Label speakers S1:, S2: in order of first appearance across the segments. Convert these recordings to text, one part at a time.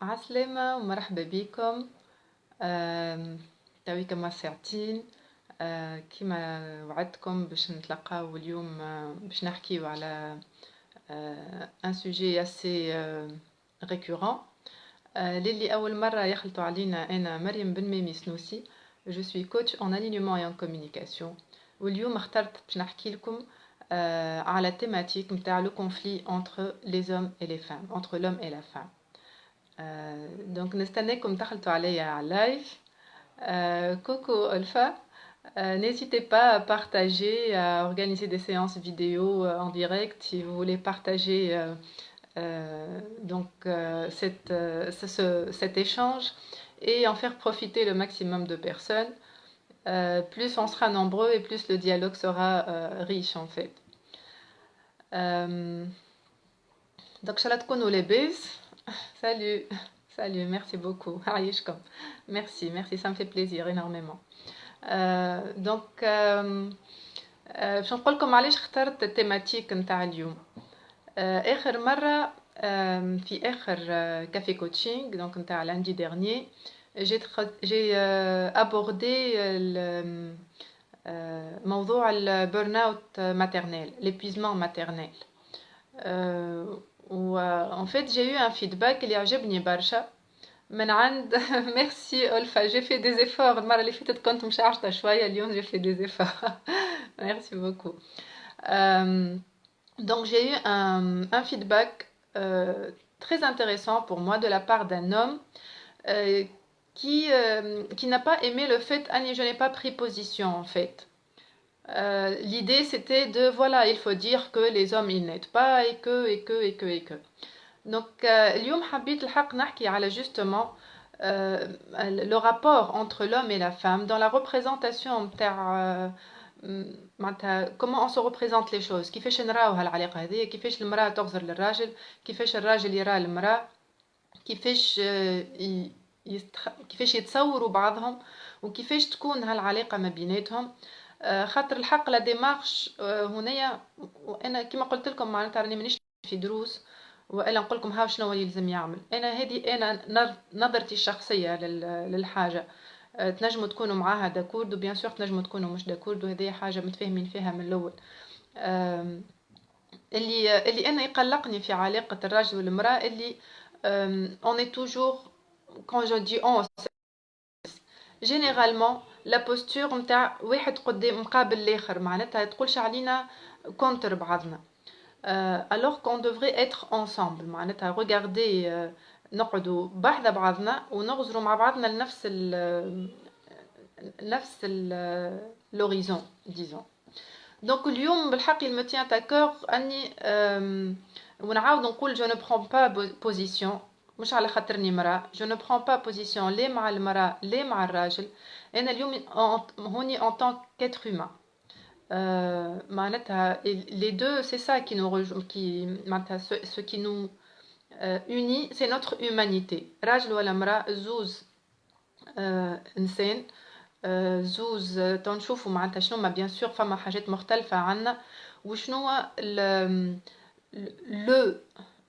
S1: عسلامة ومرحبا بكم. تويكا مع ساعتين. كيما وعدتكم باش نتلاقاو اليوم، باش نحكيو على ان سوجي اسي récurrent. للي أول مرة يخلطوا علينا، أنا مريم بن ميمي سنوسي. Je suis coach en alignement et en communication. واليوم اخترت باش نحكي لكم على thématique متاع le conflit entre les hommes et les femmes, entre l'homme et la femme. Donc نستناكم تخلطوا عليا على اللايف. Coucou Olfa. N'hésitez pas à partager, à organiser des séances vidéo en direct si vous voulez partager cet échange et en faire profiter le maximum de personnes. Plus on sera nombreux et plus le dialogue sera riche en fait. Donc, Shalat Kono les baises. Salut, salut, merci beaucoup. Merci, ça me fait plaisir énormément. Donc, باش نقول لكم علاش اخترت التيماتيك نتاع اليوم. آخر مرة في آخر كافي كوتشينغ دونك نتاع lundi dernier, j'ai abordé موضوع البرن اوت maternel, l'épuisement maternel. En fait j'ai eu un feedback اللي عجبني برشا من عند merci Olfa, j'ai fait des efforts. المرة اللي فاتت كنت مشعشطة شوية، اليوم j'ai fait des efforts. Merci beaucoup. Donc j'ai eu un feedback très intéressant pour moi de la part d'un homme qui n'a pas aimé le fait Annie, je n'ai pas pris position en fait. L'idée c'était de voilà, il faut dire que les hommes ils n'aident pas et que. Donc اليوم حبيت الحق نحكي على justement le rapport entre l'homme et la femme dans la représentation نتاع comment on se représente les choses. كيفاش نراوها العلاقة هذه، كيفاش المرأة تغزر للراجل، كيفاش الراجل يرى المرأة، كيفاش يتصوروا بعضهم، وكيفاش تكون هالعلاقة ما بيناتهم. خاطر الحق لا ديمارش هنايا، وانا كما قلت لكم معناتها راني مانيش في دروس والا نقول لكم ها شنو يلزم يعمل. انا نظرتي الشخصيه للحاجه. تنجموا تكونوا معاها داكورد وبيان سور تنجموا تكونوا مش داكورد، وهذه حاجه متفاهمين فيها من الاول. اللي انا يقلقني في علاقه الراجل والمراه اللي on est toujours, quand je dis on, généralement la posture نتاع واحد قدام مقابل الاخر، معناتها تقولش علينا كونتر بعضنا. Alors qu'on devrait être ensemble، معناتها regarder نقعدوا بحذا بعضنا ونغزروا مع بعضنا نفس l'horizon disons. Donc اليوم بالحق il me tient à cœur اني ونعاود نقول je ne prends pas position، مش على خاطرني مرأة، je ne prends pas position لا مع المرأة لا مع الراجل. انا اليوم هوني en tant qu'être humain. معناتها les deux c'est ça qui nous معناتها ce qui nous unit c'est notre humanité. راجل ولا امرأة زوز إنسان، زوز تنشوفوا معناتها شنو ما بيان سور فما حاجات مختلفة عنا، وشنو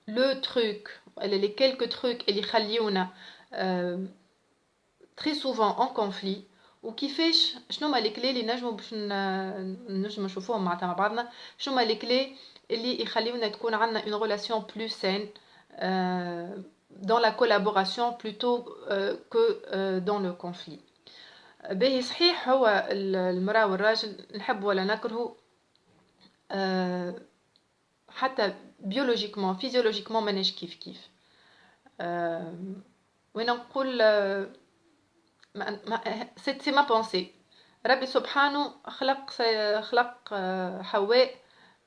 S1: le truc les quelques trucs اللي يخليونا très souvent en conflit. وكيفاش شنو ما الكلي اللي نجموا باش نجموا نشوفوهم مع بعضنا، شنو ما الكلي اللي يخليونا تكون عندنا une relation plus saine dans la collaboration plutôt que dans le conflit. باهي صحيح هو المرأة والراجل نحب ولا نكره، حتى بيولوجيكمون فيزيولوجيكمون ماناش كيف وين نقول c'est ma pensée. ربي سبحانه خلق حواء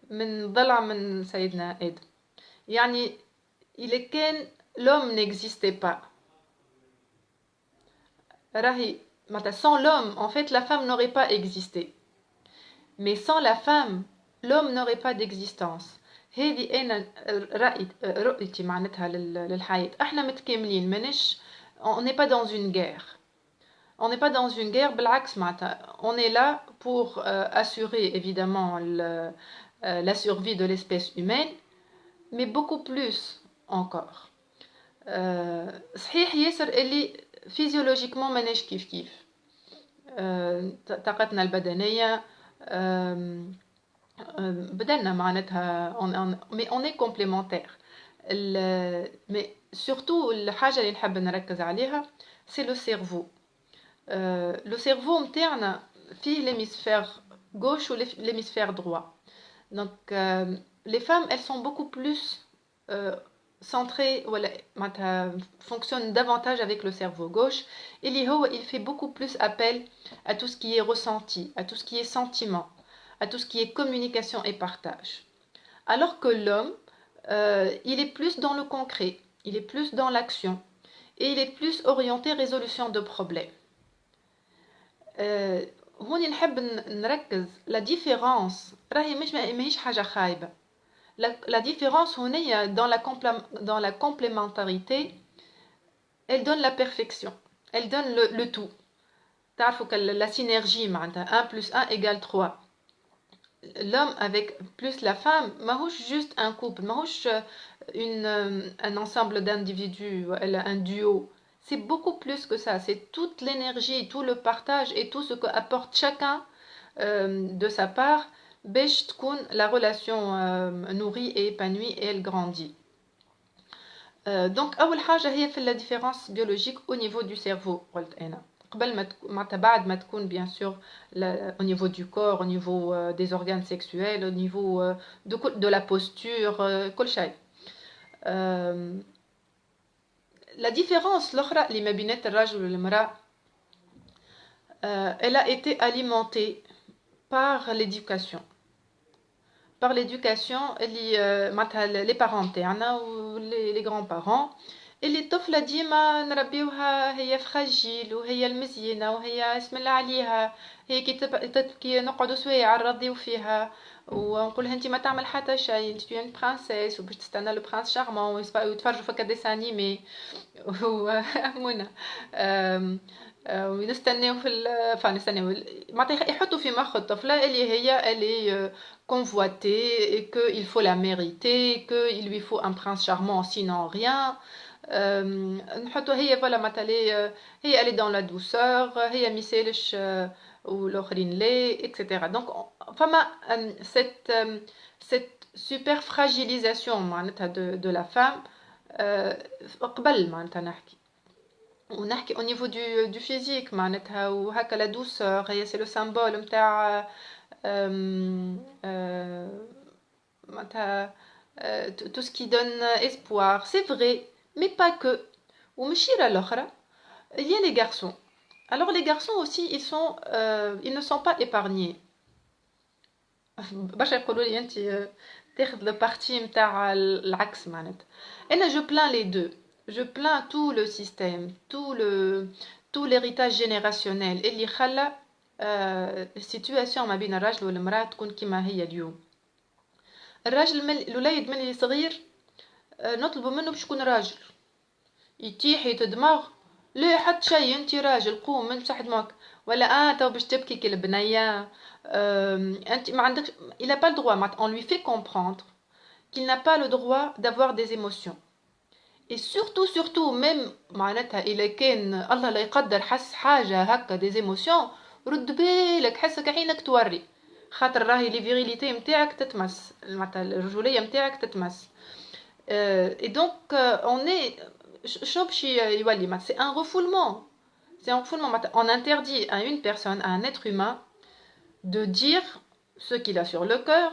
S1: من ضلع من سيدنا آدم. يعني il est كان l'homme n'existait pas، راهي sans l'homme en fait la femme n'aurait pas existé، mais sans la femme l'homme n'aurait pas d'existence. هذه انا رؤيتي معناتها للحياة. احنا متكاملين، ماناش on n'est pas dans une guerre. On n'est pas dans une guerre, بالعكس معناتها on est là pour assurer évidemment la survie de l'espèce humaine, mais beaucoup plus encore. صحيح ياسر اللي فيزيولوجيكمون ماناش كيف طاقتنا البدنية بدلنا معناتها مي اون اي كومبليمونتير مي سورتو الحاجة اللي نحب نركز عليها سي لو سيرفو لو سيرفو نتاعنا فيه l'hémisphère gauche ou l'hémisphère droit. Donc les femmes elles sont beaucoup plus centrées ou fonctionnent davantage avec le cerveau gauche et il fait beaucoup plus appel à tout ce qui est ressenti, à tout ce qui est sentiment, à tout ce qui est communication et partage. Alors que l'homme, il est plus dans le concret, il est plus dans l'action et il est plus orienté résolution de problèmes. هوني نحب نركز la différence راهي مش ماهيش حاجة خايبة. La différence هونية dans la complémentarité, elle donne la perfection, elle donne le tout. تعرفوا que la synergie معناتها 1 plus 1 égale 3. L'homme avec plus la femme ماهوش juste un couple, ماهوش un ensemble d'individus, un duo. C'est beaucoup plus que ça, c'est toute l'énergie, tout le partage et tout ce qu'apporte chacun de sa part باش تكون la relation nourrie et épanouie et elle grandit. Donc أول حاجة هي في la différence biologique au niveau du cerveau قلت أنا قبل ما بعد ما تكون bien sûr au niveau du corps, au niveau des organes sexuels, au niveau de la posture, كل شيء. La différence الأخرى اللي ما بين الرجل والمرأة elle a été alimentée par l'éducation. Par l'éducation les parents تاعنا و les grands-parents اللي الطفلة ديما نربيوها هي فراجيل وهي المزينة وهي اسم الله عليها هي كي تبكي نقعدوا سوايع نرضيو فيها ونقولها انت ما تعمل حتى شيء انت اون برانسيس وباش تستنى لو برانس شارمون ويتفرجوا فيك ديسان انيمي ومنى ونستناو نستناو معناتها يحطوا في مخ الطفلة elle est convoitée et qu'il faut la mériter qu'il lui faut un prince charmant sinon rien. نحطوا هي فوالا مثلا هي elle est dans la douceur هي ميسالش والاخرين لي etc. Donc فما cette super fragilisation معناتها de la femme قبل معناتها نحكي ونحكي au niveau du physique معناتها وهكا la douceur هي c'est le symbole نتاع معناتها tout ce qui donne espoir, c'est vrai, mais pas que. Ou مشيرة الأخرى, il y a les garçons. Alors les garçons aussi, ils ne sont pas épargnés. باش يقولوا لي انت تاخذ le parti نتاع العكس معناتها. أنا je plains les deux. Je plains tout le système, tout l'héritage générationnel اللي خلى السيتواسيون ما بين الرجل والمرأة تكون كما هي اليوم. الراجل الوليد ملي صغير نطلبوا منه باش يكون راجل يتيح يتدمغ لا حتى شيء انت راجل قوم من مسح دماغك ولا تو باش تبكي كالبنيه انت ما عندك il n'a pas le droit on lui fait comprendre qu'il n'a pas le droit d'avoir des émotions et surtout même معناتها اذا كان الله لا يقدر حس حاجه هكا des émotions رد بالك حسك عينك توري خاطر راهي لي فيريليتي نتاعك تتمس معناتها الرجوليه نتاعك تتمس et donc on est شنو باش يولي c'est un refoulement on interdit à une personne à un être humain de dire ce qu'il a sur le cœur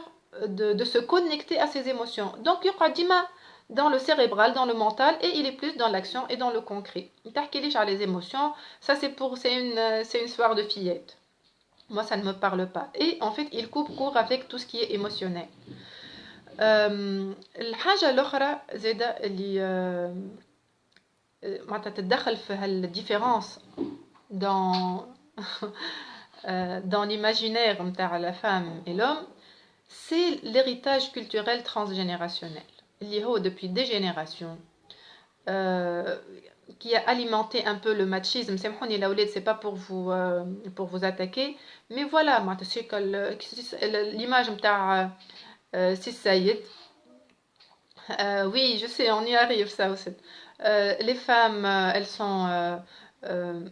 S1: de se connecter à ses émotions donc يقعد ديما dans le cérébral dans le mental et il est plus dans l'action et dans le concret تحكيليش على les émotions ça c'est une soirée de fillettes. Moi, ça ne me parle pas. Et en fait, il coupe court avec tout ce qui est émotionnel. الحاجة الأخرى زادة اللي معناتها تتدخل في هالديفيرونس dans dans l'imaginaire نتاع la femme et l'homme, c'est l'héritage culturel transgénérationnel. اللي هو depuis des générations qui a alimenté un peu le machisme. سامحوني الأولاد, c'est pas pour vous attaquer, mais voilà, l'image نتاع سي السيد Oui, je sais, on y arrive ça aussi. Les femmes, elles sont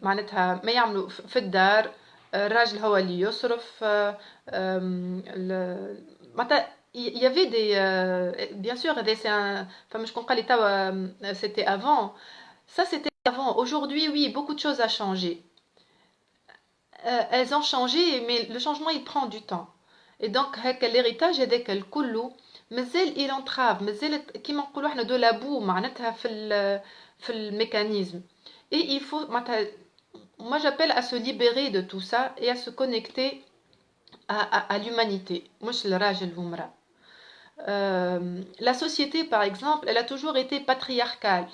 S1: معناتها ما يعملوا في الدار. الراجل هو اللي يصرف. معناتها il y avait des bien sûr c'est un فما شكون قال لي توا c'était avant. Ça c'était avant. Aujourd'hui oui, beaucoup de choses a changé. Elles ont changé mais le changement il prend du temps. Et donc هكا l'héritage هذاك الكل مازال il entrave مازال كيما نقولوا احنا de la boue معناتها في الميكانيزم. Et il faut معناتها moi j'appelle à se libérer de tout ça et à se connecter à l'humanité. مش الراجل والمرأة. La société par exemple elle a toujours été patriarcale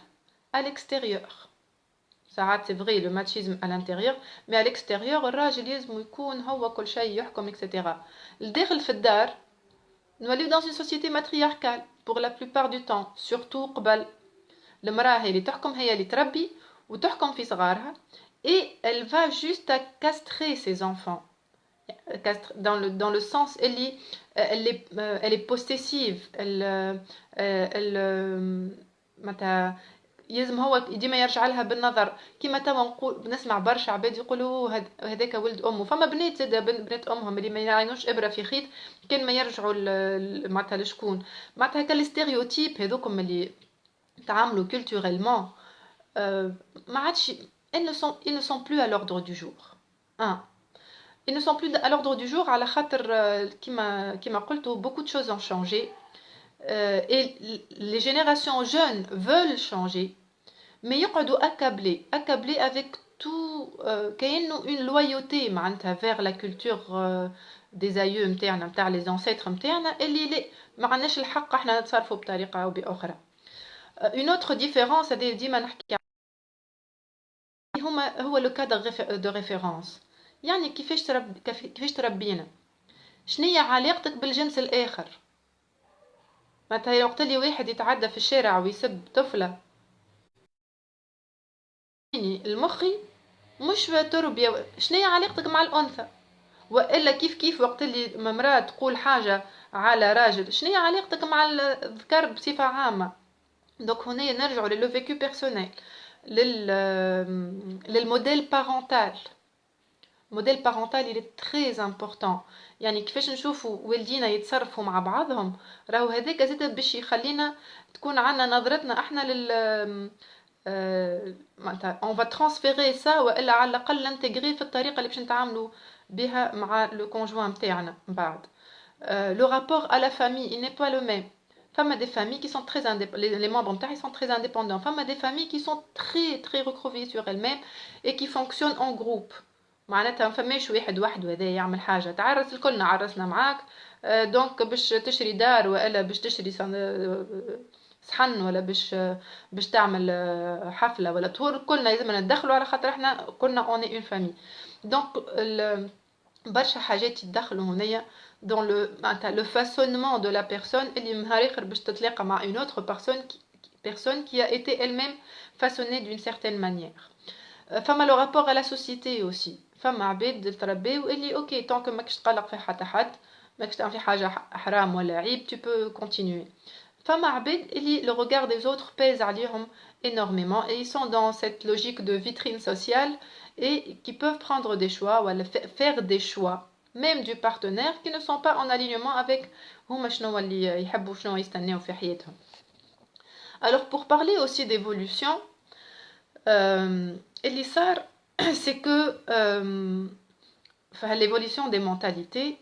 S1: à l'extérieur. ساعات c'est vrai le machisme à l'intérieur mais à l'extérieur الراجل لازم يكون هو كل شيء يحكم etc. الداخل في الدار نوليو dans une société matriarcale pour la plupart du temps surtout قبل. المرأة هي اللي تحكم هي اللي تربي وتحكم في صغارها et elle va juste à castrer ses enfants dans le sens elle est possessive elle متى يلزم هو ديما يرجع لها بالنظر كيما توا نقول نسمع برشا عباد يقولوا هذاك ولد امه فما بنات زاد بنات امهم اللي ما يعينوش ابره في خيط كان ما يرجعوا معناتها لشكون معناتها هكا الستيريوتيب هذوكم اللي تعاملوا culturellement ما عادش ils ne sont plus à l'ordre du jour. Un. Ils ne sont plus à l'ordre du jour على خاطر كيما قلت beaucoup de choses ont changé et les générations jeunes veulent changer mais يقعدوا accablés avec tout كأنه une loyauté معناتها vers la culture des aïeux نتاعنا نتاع les ancêtres نتاعنا اللي ما عندناش الحق احنا نتصرفوا بطريقة أو بأخرى. Une autre différence هذه ديما نحكي هو لو كادر دو ريفيرونس. يعني كيفاش تربينا شنية علاقتك بالجنس الآخر. معناتها وقت اللي واحد يتعدى في الشارع ويسب طفلة المخي مش تربية شنية علاقتك مع الأنثى وإلا كيف وقت اللي امرأة تقول حاجة على راجل شنية علاقتك مع الذكر بصفة عامة. دونك هنا نرجع للو فيكو بيرسونيل للموديل بارونتال. الموديل بارونتال il est très important. يعني كيفاش نشوفوا والدينا يتصرفوا مع بعضهم راهو هذاك زاد باش يخلينا تكون عندنا نظرتنا احنا لل معناتها on va transférer ça والا على الاقل ننتجري في الطريقه اللي باش نتعاملوا بها مع لو كونجوان نتاعنا من بعد. Le rapport à la famille il n'est pas le même. Femmes des familles qui sont très indépendants, les membres ils sont très indépendants. Femmes des familles qui sont très recroquevillées sur elles-mêmes et qui fonctionnent en groupe. معناتها ما فماش واحد وحده هذا يعمل حاجه تعرس الكلنا عرسنا معاك دونك باش تشري دار والا باش تشري صحن ولا باش تعمل حفله ولا طهور كلنا لازم ندخلوا على خاطر احنا كلنا اون اون فامي. دونك برشا حاجات يتدخلوا هنايا dans le façonnement de la personne اللي نهار اخر باش تتلاقى مع une autre personne qui a été elle-même façonnée d'une certaine manière. فما le rapport à la société aussi. فما عباد تربيو اللي اوكي طونك ماكش تقلق في حتى حد ماكش تعمل في حاجه حرام ولا عيب tu peux continuer. فما عباد اللي le regard des autres pèse عليهم énormément et ils sont dans cette logique de vitrine sociale et qui peuvent prendre des choix ou faire des choix même du partenaire qui ne sont pas en alignement avec هما شنو اللي يحبوا شنو يستناو في حياتهم. Alors pour parler aussi d'évolution اللي صار c'est que l'évolution des mentalités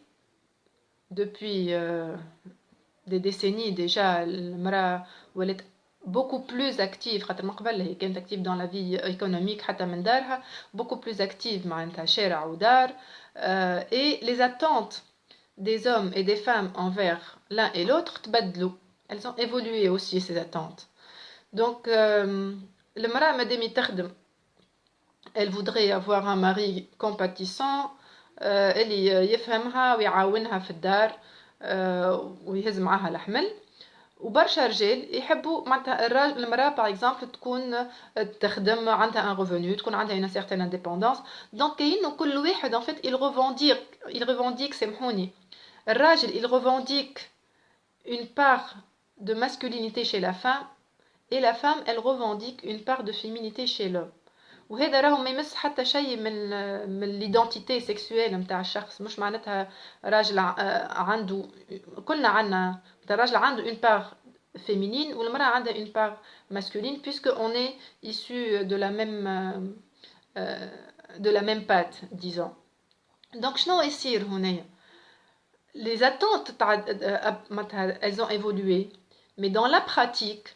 S1: depuis des décennies déjà المرأة ولات beaucoup plus active خاطر من قبل هي كانت active dans la vie économique حتى من دارها beaucoup plus active معناتها شارع ودار et les attentes des hommes et des femmes envers l'un et l'autre تبدلوا. Elles ont évolué aussi ces attentes. Donc المرأة مادام تخدم elle voudrait avoir un mari compatissant اللي يفهمها ويعاونها في الدار ويهز معاها الحمل. وبرشا رجال يحبوا معناتها المرأة باغ اكزومبل تكون تخدم عندها ان ريفوني تكون عندها une certaine indépendance. دونك كاين كل واحد en fait il revendique سامحوني الراجل il revendique une part de masculinité chez la femme, et la femme, elle revendique une part de féminité chez l'homme. وهذا راهو ما يمس حتى شيء من ليدونتيتي سيكسويل نتاع الشخص، مش معناتها راجل عنده، كلنا عندنا الراجل عنده une part féminine والمرأة عندها une part masculine puisque on est issu de la même patte, disons. Donc شنو يصير هنايا؟ les attentes elles ont évolué, mais dans la pratique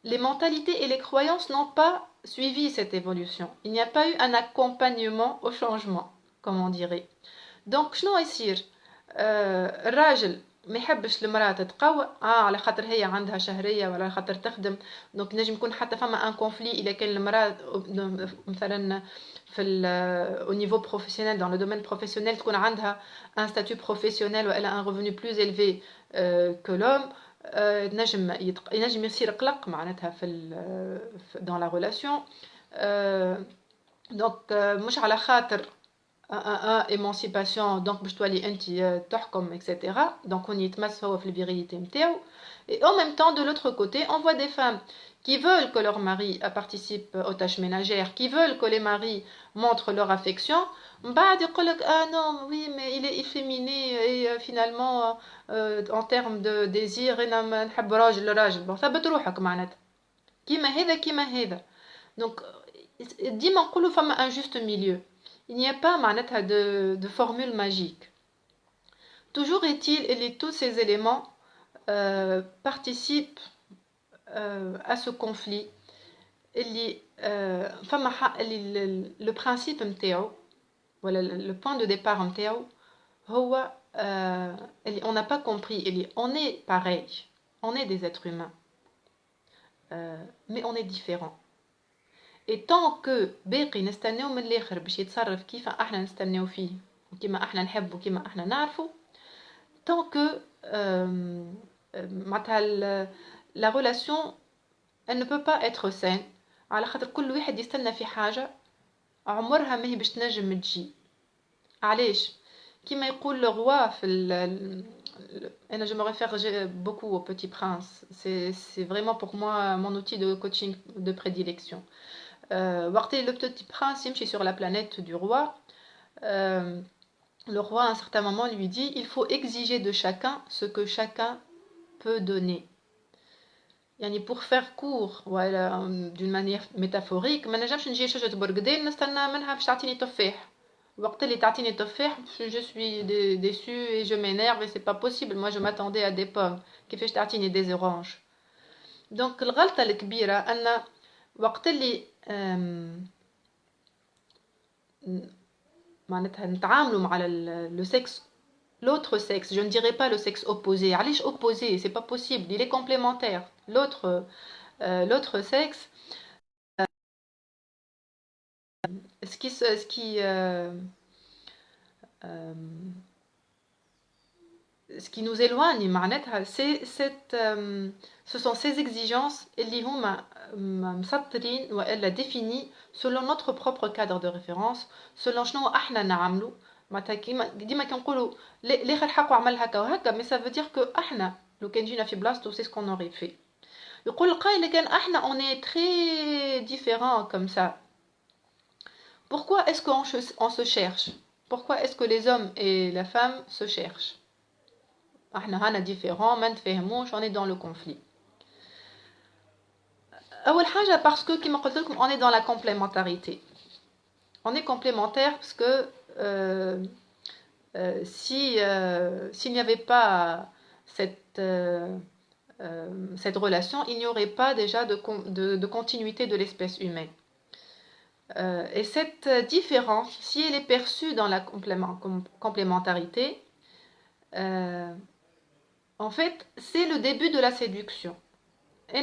S1: les mentalités et les croyances n'ont pas suivi cette évolution. Il n'y a pas eu un accompagnement au changement, comme on dirait. Donc شنو يصير؟ الراجل ما يحبش المرأة تتقوى على خاطر هي عندها شهرية ولا على خاطر تخدم. دونك نجم يكون حتى فما ان كونفلي إذا كان المرأة مثلا في au niveau professionnel, dans le domaine professionnel تكون عندها un statut professionnel ou elle a un revenu plus élevé que l'homme. ينجم يصير قلق معناتها dans la relation. Donc مش على خاطر émancipation donc باش تولي انت تحكم etc. donc on يتمس هو في الفيريتي نتاعو. Et en même temps de l'autre côté on voit des femmes qui veulent que leur mari participe aux tâches ménagères, qui veulent que les maris montrent leur affection. بعد يقولك non oui mais il est efféminé et finalement en termes de désir انا نحب راجل bon ثبت روحك معناتها كيما هذا كيما هذا. Donc ديما نقولوا فما un juste milieu. Il n'y a pas معناتها de formule magique. Toujours est-il, et tous ces éléments participent à ce conflit. Le principe نتاعو ولا le point de départ نتاعو هو on n'a pas compris. On est pareil, on est des êtres humains, mais on est différents. Et tant que باقي نستناو من الاخر باش يتصرف كيف احنا نستناو فيه وكيما احنا نحب وكيما احنا نعرفوا, tant que la relation elle ne peut pas être saine على خاطر كل واحد يستنى في حاجه عمرها ما هي باش تنجم تجي. علاش؟ كيما يقول le roi في أنا je me réfère beaucoup au Petit Prince. C'est vraiment pour moi mon outil de coaching de prédilection. Le Petit Prince يمشي sur la planète du roi. Le roi à un certain moment lui dit il faut exiger de chacun ce que chacun peut donner. يعني pour faire court voilà, d'une manière métaphorique ما نجمش نجي شجرة برقدين نستنى منها باش تعطيني تفاح. وقت اللي تعطيني تفاح je suis déçue et je m'énerve et c'est pas possible. Moi je m'attendais à des pommes. كيفاش تعطيني des oranges. Donc الغلطة الكبيرة أن وقت اللي معناتها نتعاملوا مع le sexe, l'autre sexe, je ne dirais pas le sexe opposé. علاش opposé? C'est pas possible, il est complémentaire. L'autre sexe, ce qui nous éloigne معناتها ce sont ces exigences اللي هما مسطرين والا définis selon notre propre cadre de référence, selon شنو احنا نعملوا. معناتها كيما ديما كنقولوا الاخر حقه عمل هكا وهكا, mais ça veut dire que احنا لو كان جينا في بلاصتو c'est ce qu'on aurait fait. يقول القائل كان احنا on est très différents comme ça. Pourquoi est-ce qu'on se cherche? Pourquoi est-ce que les hommes et la femme se cherchent? احنا هانا différents, ما نتفاهموش, on est dans le conflit. أول حاجة parce que كما قلت لكم on est dans la complémentarité. On est complémentaire parce que s'il n'y avait pas cette relation, il n'y aurait pas déjà de continuité de l'espèce humaine. Et cette différence, si elle est perçue dans la complémentarité, en fait, c'est le début de la séduction. Et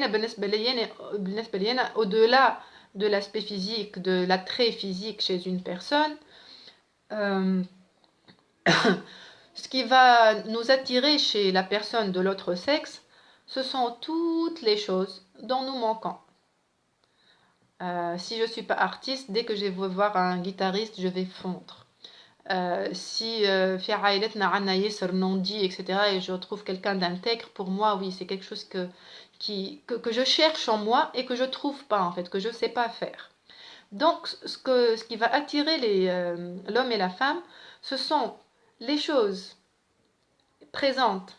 S1: au-delà de l'aspect physique, de l'attrait physique chez une personne, ce qui va nous attirer chez la personne de l'autre sexe, ce sont toutes les choses dont nous manquons. Si je ne suis pas artiste, dès que je vais voir un guitariste, je vais fondre. Si في عائلتنا عنا ياسر non-dit, etc., et je trouve quelqu'un d'intègre, pour moi, oui, c'est quelque chose que je cherche en moi et que je trouve pas, en fait, que je sais pas faire. Donc, ce qui va attirer l'homme et la femme, ce sont les choses présentes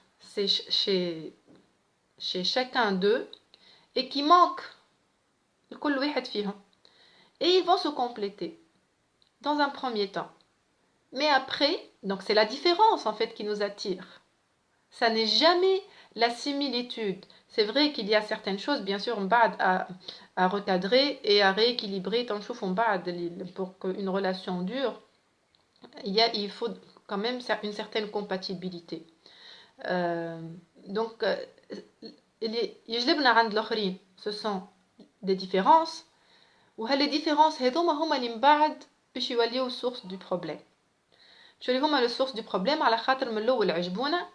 S1: chez chacun d'eux et qui manquent, لكل واحد فيهم. Et ils vont se compléter dans un premier temps. Mais après, donc c'est la différence en fait qui nous attire. Ça n'est jamais la similitude. C'est vrai qu'il y a certaines choses, bien sûr, à recadrer et à rééquilibrer. Pour qu'une relation dure, il faut quand même une certaine compatibilité. Donc, يجلبنا عند الآخرين, ce sont des différences. وهاللي différences هما اللي من بعد باش يوليو source du problème. باش يوليو هما le source du problème على خاطر من الأول عجبونا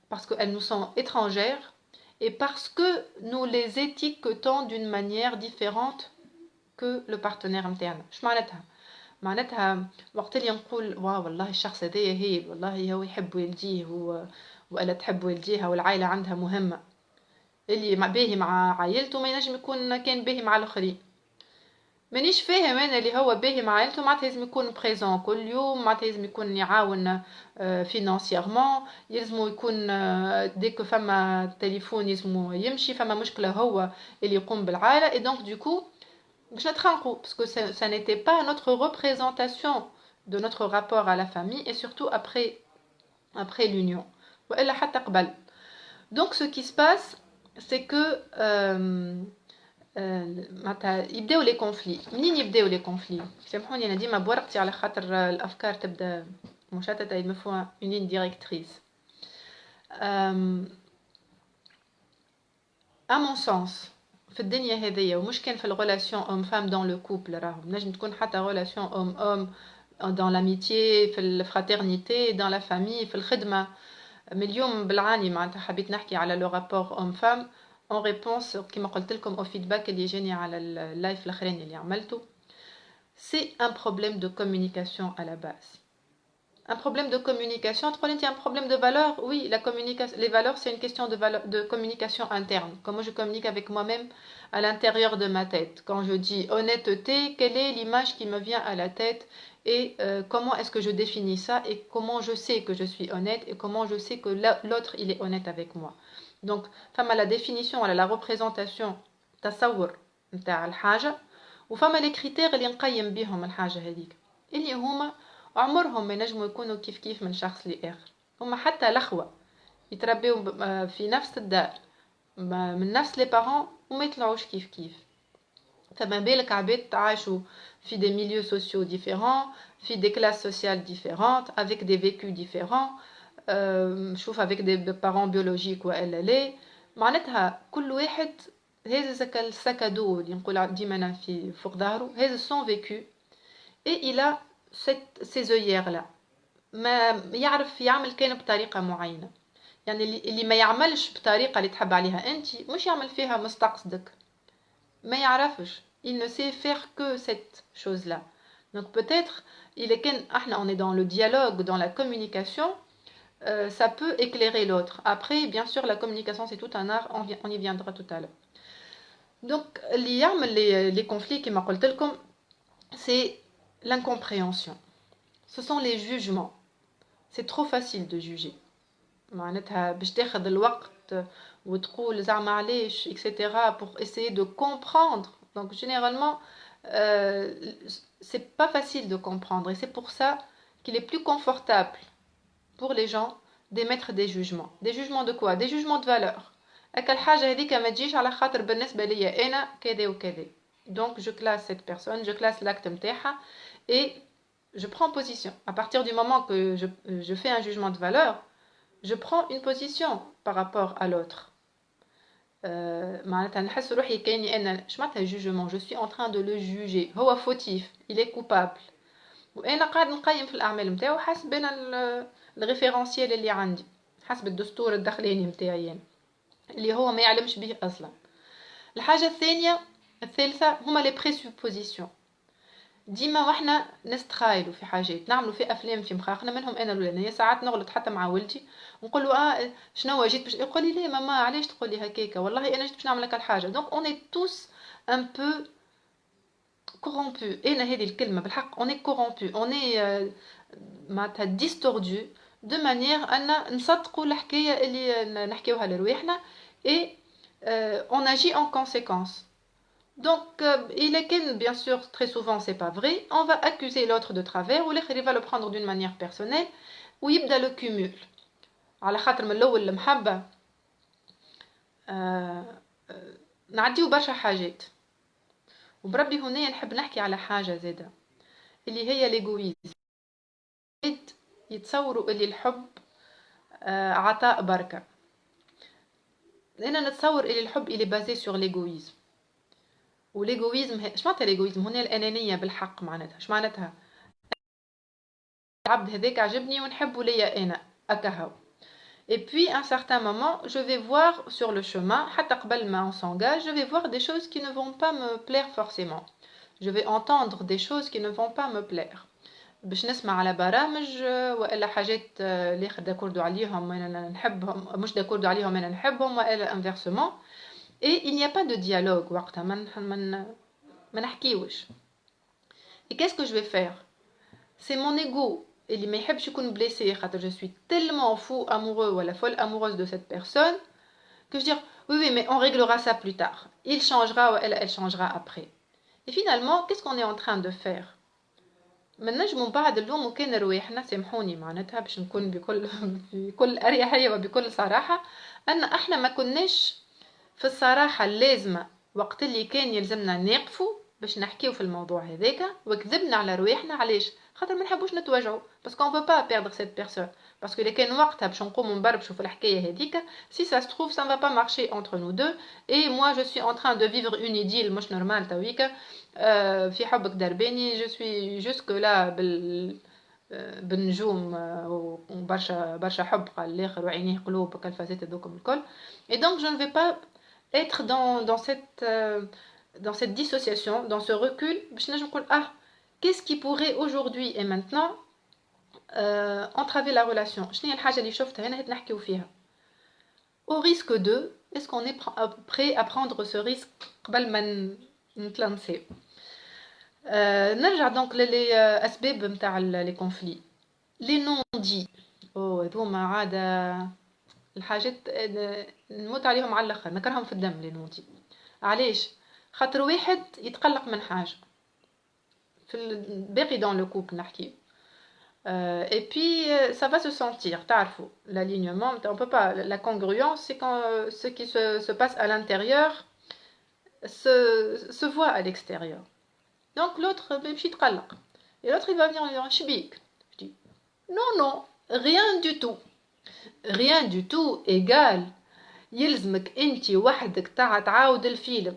S1: parce qu'elles nous sont étrangères et parce que nous les étiquetons d'une manière différente que le partenaire نتاعنا. اش معناتها وقت اللي نقول واو والله الشخص هذايا هايل والله هو يحب والديه ولا تحب والديها والعائلة عندها مهمة, اللي باهي مع عائلته ما ينجم يكون كان باهي مع الاخرين. مانيش فاهم انا اللي هو باهي مع عائلته معناتها لازم يكون بريزون كل يوم, معناتها لازم يكون يعاون فينانسيرمون, يلزم يكون ديك فما تليفون يلزم يمشي, فما مشكله هو اللي يقوم بالعائله. Et donc du coup باش نتخانقوا parce que ça n'était pas notre représentation de notre rapport à la famille et surtout après l'union. والا حتى قبل. Donc ce qui se passe c'est que يبداو لي كونفلي. منين يبداو لي كونفلي؟ سامحوني انا ديما بورقتي على خاطر الافكار تبدا مشتته, il me faut une ligne directrice. À mon sens في الدنيا هذيا ومش كان في الريلاسيون homme femme dans le couple, راهو نجم تكون حتى relation homme homme dans l'amitié, في الفراترنيتي, dans la famille, في الخدمه. من اليوم بالعاني معناتها حبيت نحكي على لو رابور homme femme en réponse كما قلت لكم au feedback اللي جاني على اللايف الاخرين اللي عملته. C'est un problème de communication à la base. Un problème de communication, il y a un problème de valeur. Oui, les valeurs, c'est une question de communication interne. Comment je communique avec moi-même à l'intérieur de ma tête. Quand je dis honnêteté, quelle est l'image qui me vient à la tête et comment est-ce que je définis ça et comment je sais que je suis honnête et comment je sais que l'autre, il est honnête avec moi. Donc, femme à la définition, à la représentation, تصور نتاع الحاجة, وفما les critères اللي نقيم بهم الحاجة هذيك اللي هما عمرهم ما ينجموا يكونوا كيف من شخص لآخر. هما حتى الأخوة يتربيوا في نفس الدار من نفس لي بارون وما يطلعوش كيف. فما بالك عباد تعايشوا في des milieux sociaux différents, في des classes sociales différentes, avec des vécus différents, شوف avec des parents biologiques ولا لا. معناتها كل واحد هذا السكادو اللي نقول ديما في فوق ظهره, هذا son vécu et il a ces œillères là. ما يعرف يعمل كان بطريقة معينة. يعني اللي ما يعملش بطريقة اللي تحب عليها انت مش يعمل فيها مستقصدك, ما يعرفش, il ne sait faire que cette chose là. Donc peut-être il est on est dans le dialogue, dans la communication, ça peut éclairer l'autre. Après bien sûr la communication c'est tout un art, on y viendra tout à l'heure. Donc اللي يعمل les conflits كما قلت لكم c'est l'incompréhension. Ce sont les jugements. C'est trop facile de juger. معناتها باش تاخذ الوقت وتقول زعما علاش etc. pour essayer de comprendre. Donc généralement c'est pas facile de comprendre et c'est pour ça qu'il est plus confortable pour les gens d'émettre des jugements. Des jugements de quoi? Des jugements de valeur. أكل حاجة هذيك ما تجيش على خاطر بالنسبة ليا أنا كذا وكذا. Donc je classe cette personne, je classe l'acte نتاعها et je prends position. À partir du moment que je fais un jugement de valeur, je prends une position par rapport à l'autre. معناتها نحس روحي كاني أنا شمعتها jugement, je suis en train de le juger. هو fautif, il est coupable. وأنا قاعد نقيم في الأعمال نتاعو حسب أنا الريفيرنسيال اللي عندي, حسب الدستور الداخلي نتاعي اللي هو ما يعلمش به أصلا. الحاجة الثالثة هما les présuppositions. ديما واحنا نستخايلوا في حاجات، نعملوا في افلام في مخاخنا، منهم انا الاولانيه ساعات نغلط حتى مع ولدي، ونقول له شنو جيت باش يقول لي ليه ماما علاش تقولي هكاكا، والله انا جيت باش نعمل لك الحاجه. دونك اون توس ان بو corrompu. انا هذه الكلمه بالحق on est corrompu on est معناتها distordu de manière ان نصدقوا الحكايه اللي نحكيوها لرواحنا et on agit en conséquence. Donc il est que bien sûr très souvent c'est pas vrai, on va accuser l'autre de travers ou l'autre il va le prendre d'une manière personnelle ويبدا le cumul على خاطر من الاول المحبه نعديو برشا حاجات. وبربي هنا نحب نحكي على حاجه زاده اللي هي ليغويزم. يتصوروا اللي الحب عطاء بركه. انا نتصور اللي الحب اللي بازي سور ليغويزم. وليغويزم اش معناتها ليغويزم؟ هنا الانانيه بالحق معناتها اش معناتها؟ العبد هذاك عجبني ونحبه ليا انا اكهو. Et puis, à un certain moment, je vais voir sur le chemin, حتى قبل ما on s'engage, je vais voir des choses qui ne vont pas me plaire forcément. Je vais entendre des choses qui ne vont pas me plaire. باش نسمع على برامج والا حاجات اللي داكوردو عليهم انا نحبهم، مش داكوردو عليهم انا نحبهم، والا انفيرسمون. Et il n'y a pas de dialogue وقتها ما نحكيوش. Et qu'est-ce que je vais faire? C'est mon ego اللي ما يحبش يكون blessé خاطر je suis tellement fou amoureux ou la folle amoureuse de cette personne que je dis oui mais on réglera ça plus tard, il changera ou elle changera après. Et finalement qu'est-ce qu'on est en train de faire؟ من نجمو بعد اللوم وكان رواحنا سامحوني معناتها باش نكون بكل اريحيه وبكل صراحه ان احنا ما كناش في الصراحه اللازمه وقت اللي كان يلزمنا نقفوا باش نحكيو في الموضوع هذاك، وكذبنا على رواحنا. علاش؟ خاطر ما نحبوش نتوجعوا باسكو on veut pas perdre cette personne. باسكو اذا كان وقتها باش نقوموا نبربشوا في الحكايه هذيك si ça se trouve ça ne va pas marcher entre nous deux et moi je suis en train de vivre une idylle مش نورمال تويكا في حبك درباني جو سوي جوسك لا بالنجوم وبرشا برشا حب قال الاخر وعينيه قلوب وكالفازات هذوكم الكل. Et donc je ne vais pas être dans cette dissociation, dans ce recul باش نجم نقول qu'est-ce qui pourrait aujourd'hui et maintenant entraver la relation. شنو هي الحاجه اللي شفتها هنا نحكيو فيها au risque de est-ce qu'on est prêt à prendre ce risque قبل ما نتلانسيو. نرجع دونك للاسباب نتاع لي كونفلي لي نون دي. هذوما عاده الحاجات نموت عليهم على الاخر، نكرههم في الدم لي نون دي. علاش؟ خاطر واحد يتقلق من حاجه في باقي دون لو كوبل نحكي et puis ça va se sentir. تعرفوا l'alignement on peut pas, la congruence c'est quand ce qui se passe à l'intérieur se voit à l'extérieur. Donc l'autre بيمشي يتقلق et l'autre il va venir lui dire شبيك. Je dis non rien du tout égal يلزمك انت وحدك تعاود الفيلم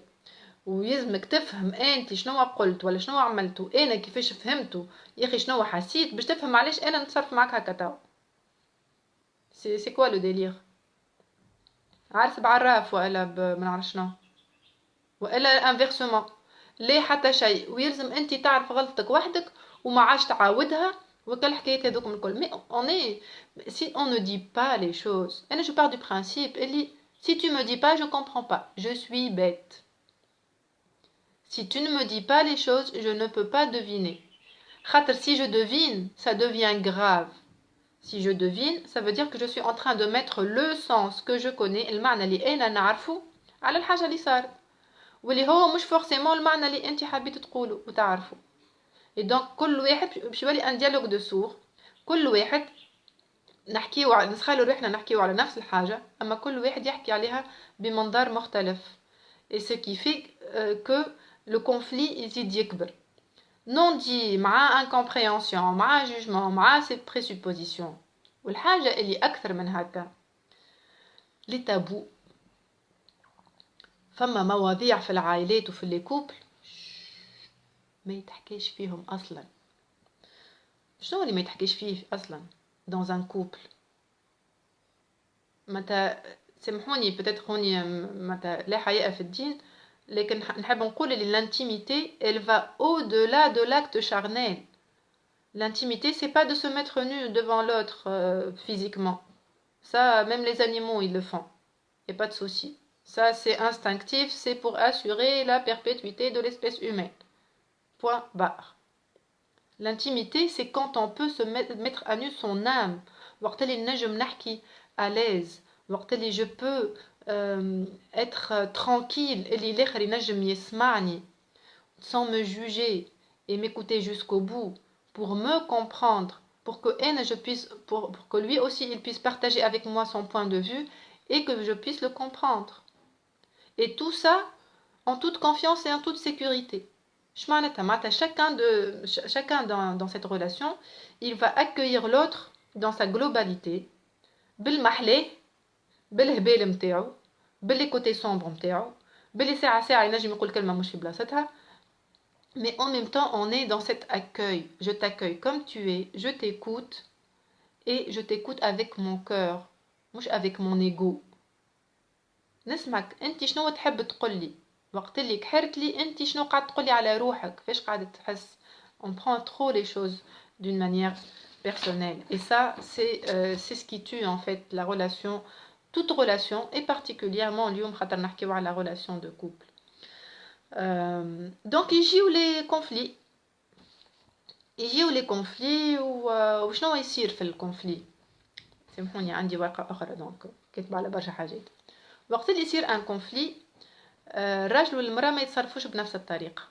S1: ويلزمك تفهم انت شنو قلت ولا شنو عملتو انا كيفاش فهمتو يا اخي شنو حسيت باش تفهم علاش انا نتصرف معاك هكا. تاو سي كوا لو ديلير؟ عارف بعراف ولا ما نعرف شنو ولا انفيرسمون ليه حتى شيء ويلزم انت تعرف غلطتك وحدك وما عادش تعاودها وكل حكايه هذوكم الكل. مي اون اي سي اون نو دي با لي شوز. انا جو بار دو برانسيب اللي si tu me dis pas je comprends pas, je suis bête. Si tu ne me dis pas les choses, je ne peux pas deviner. Khater, si je devine, ça devient grave. Si je devine, ça veut dire que je suis en train de mettre le sens que je connais, المعنى اللي أنا نعرفه على الحاجة اللي صارت. واللي هو مش forcément المعنى اللي أنت حبيت تقوله وتعرفه. Et donc كل واحد باش يولي un dialogue de sourds. كل واحد نحكيو نسخلوا روحنا نحكيو على نفس الحاجة، أما كل واحد يحكي عليها بمنظار مختلف. Et ce qui fait que le conflit يزيد يكبر. Non dit مع incompréhension مع jugement مع cette présupposition. والحاجة اللي أكثر من هكا لي تابو. فما مواضيع في العائلات وفي لي كوبل ما يتحكيش فيهم أصلا. شنو اللي ما يتحكيش فيه أصلا dans un couple؟ متى سامحوني peut-être هوني متى لا حياء في الدين لكن نحب نقول que l'intimité elle va au-delà de l'acte charnel. L'intimité c'est pas de se mettre nu devant l'autre physiquement. Ça même les animaux ils le font. Il n'y a pas de souci. Ça c'est instinctif, c'est pour assurer la perpétuité de l'espèce humaine. Point barre. L'intimité c'est quand on peut se mettre à nu son âme. وقت اللي نجم نحكي à l'aise. وقت اللي je peux être tranquille اللي الاخر ينجم يسمعني sans me juger et m'écouter jusqu'au bout pour me comprendre pour que pour que lui aussi il puisse partager avec moi son point de vue et que je puisse le comprendre et tout ça en toute confiance et en toute sécurité. Chacun dans cette relation il va accueillir l'autre dans sa globalité بالمحلاه بالهبال نتاعو باللي côté sombre نتاعو باللي ساعة ينجم يقول كلمة مش في بلاصتها. Mais en même temps, on est dans cet accueil. Je t'accueille comme tu es, je t'écoute et je t'écoute avec mon cœur, مش avec mon ego. نسمعك انت شنو تحب تقولي وقت اللي كحرت لي انت شنو قاعد تقولي على روحك فاش قاعدة تحس. On prend trop les choses d'une manière personnelle et ça c'est ce qui tue en fait la relation, toute relation et particulièrement اليوم خاطر نحكيو على la relation de couple. Donc يجيو les conflits وشنو يصير في الكونفلي. سامحوني عندي ورقة أخرى دونك كاتبة على برشا حاجات. وقت اللي يصير ان كونفلي الراجل والمرأة ما يتصرفوش بنفس الطريقة.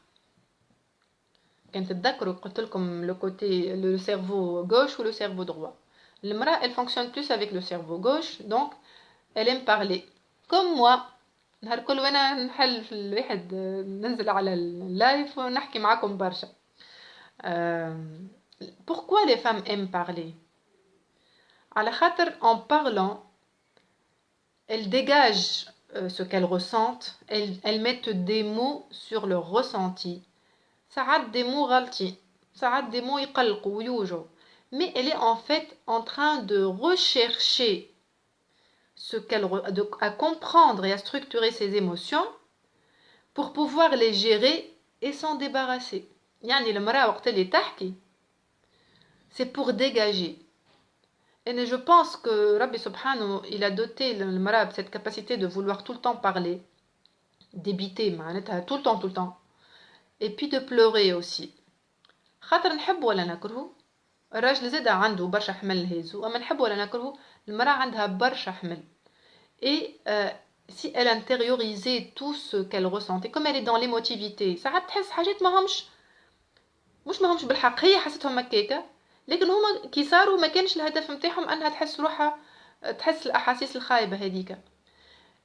S1: كان تتذكروا قلت لكم لو كوتي لو سيرفو غوش ولو سيرفو droit. المرأة elle fonctionne plus avec le cerveau gauche donc elle aime parler comme moi. نهار كل وانا نحل في الواحد ننزل على اللايف ونحكي معاكم برشا. Pourquoi les femmes aiment parler? على خاطر en parlant elles dégagent ce qu'elles ressentent, elles mettent des mots sur leur ressenti. ساعات des mots غلطين ساعات des mots يقلقوا ويوجعوا mais elle est en fait en train de rechercher à comprendre et à structurer ses émotions pour pouvoir les gérer et s'en débarrasser. يعني المرأة وقت اللي تحكي c'est pour dégager. Et je pense que Rabbi Subhanahu il a doté المرأة de cette capacité de vouloir tout le temps parler, débiter معناتها tout le temps et puis de pleurer aussi. خاطر نحب ولا نكرهه الراجل زاد عنده برشا حمل هيزو اما نحب ولا نكرهه المرأة عندها برشا حمل. Et si elle intériorisait tout ce qu'elle ressentait comme elle est dans l'émotivité ساعات تحس حاجات ماهمش بالحق هي حستهم هكاكا لكن هما كي صاروا ما كانش الهدف نتاعهم انها تحس روحها تحس الاحاسيس الخايبه هذيك.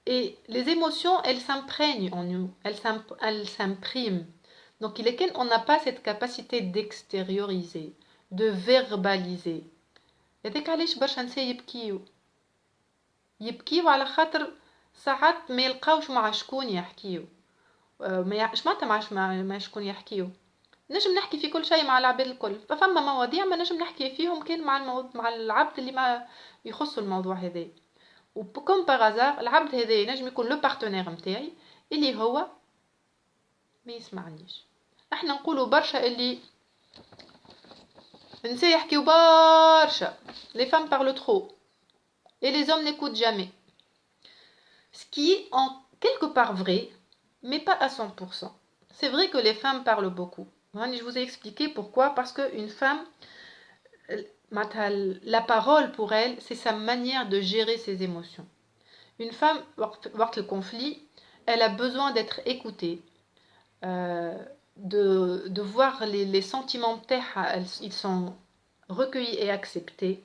S1: Et les émotions elles s'imprègnent en nous, elles s'impriment. Donc on n'a pas cette capacité d'extérioriser, de verbaliser. هذاك علاش برشا نساء يبكيو على خاطر ساعات ما يلقاوش مع شكون يحكيو. مع شكون يحكيو. نجم نحكي في كل شيء مع العباد الكل فما مواضيع ما نجم نحكي فيهم كان مع العبد اللي ما يخص الموضوع هذا. وكم بارازار العبد هذا ينجم يكون لو بارتنير نتاعي اللي هو ما يسمعنيش. احنا نقولوا برشا اللي النساء يحكيو برشا les femmes parlent trop et les hommes n'écoutent jamais. Ce qui est en quelque part vrai mais pas à 100%. C'est vrai que les femmes parlent beaucoup. Je vous ai expliqué pourquoi. Parce qu'une femme, la parole pour elle, c'est sa manière de gérer ses émotions. Une femme, voir le conflit, elle a besoin d'être écoutée, de voir les sentiments ils sont recueillis et acceptés,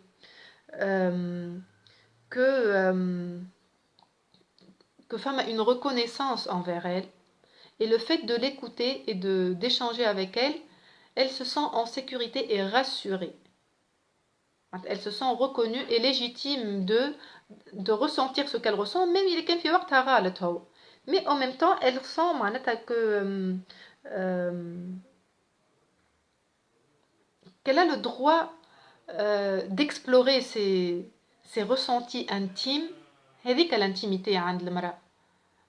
S1: que femme a une reconnaissance envers elle. Et le fait de l'écouter et d'échanger avec elle, elle se sent en sécurité et rassurée. Elle se sent reconnue et légitime de ressentir ce qu'elle ressent, même il est في وقتها غلط هو. Mais en même temps, elle sent qu'elle a le droit d'explorer ses ressentis intimes. هذيك l'intimité عند المرأة.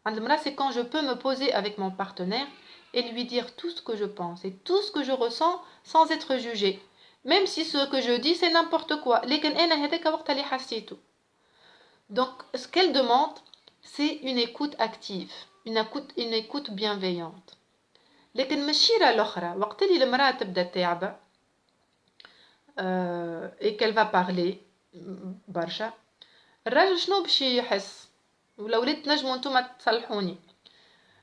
S1: عند المرأة c'est quand je peux me poser avec mon partenaire et lui dire tout ce que je pense et tout ce que je ressens sans être jugée. Même si ce que je dis c'est n'importe quoi. لكن أنا هذاك وقت اللي حسيته. Donc ce qu'elle demande c'est une écoute active, une écoute bienveillante. لكن من الشيرة الأخرى وقت اللي المرأة تبدأ تعبة et qu'elle va parler برشا الراجل شنو باش يحس ولا وليت تنجموا نتوما تصلحوني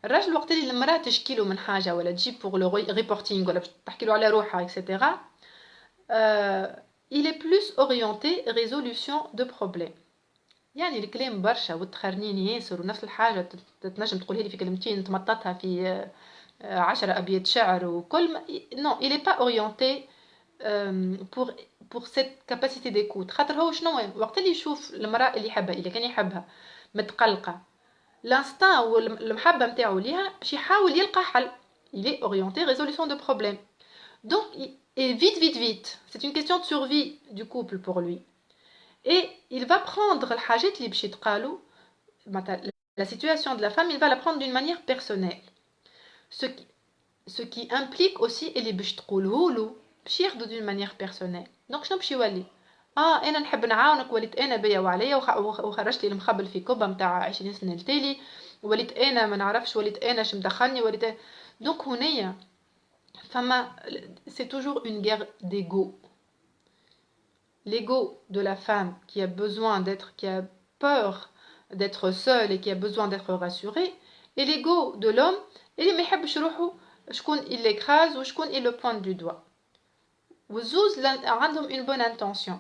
S1: الراجل وقت اللي المرأة تشكيله من حاجة ولا تجيب pour le reporting ولا تحكي له على روحها etc. il est plus orienté résolution de problème يعني الكلام برشا وتخرنين ياسر ونفس الحاجة تنجم تقولها لي في كلمتين تمططها في 10 أبيات شعر وكل non il est pas orienté pour cette capacité d'écoute خاطر هو شنو وقت اللي يشوف المرأة اللي يحبها إذا كان يحبها متقلقة l'instinct والمحبة متاعو ليها باش يحاول يلقى حل il est orienté résolution de problème donc et vite c'est une question de survie du couple pour lui et il va prendre الحاجات اللي باش يتقالوا la situation de la femme il va la prendre d'une manière personnelle ce qui implique aussi اللي باش تقوله له باش ياخذوا d'une manière personnelle donc شنو باش يولي انا نحب نعاونك وليت انا بيا وعليا وخرجت لي المخبل في كوبا نتاع 20 سنه التالي وليت انا ما نعرفش وليت انا شم دخلني وليت donc هنايا فما c'est toujours une guerre d'ego l'ego de la femme qui a besoin d'être qui a peur d'être seule et qui a besoin d'être rassurée et l'ego de l'homme اللي ما يحبش روحه شكون il l'écrase ou شكون il le pointe du doigt والزوز عندهم une bonne intention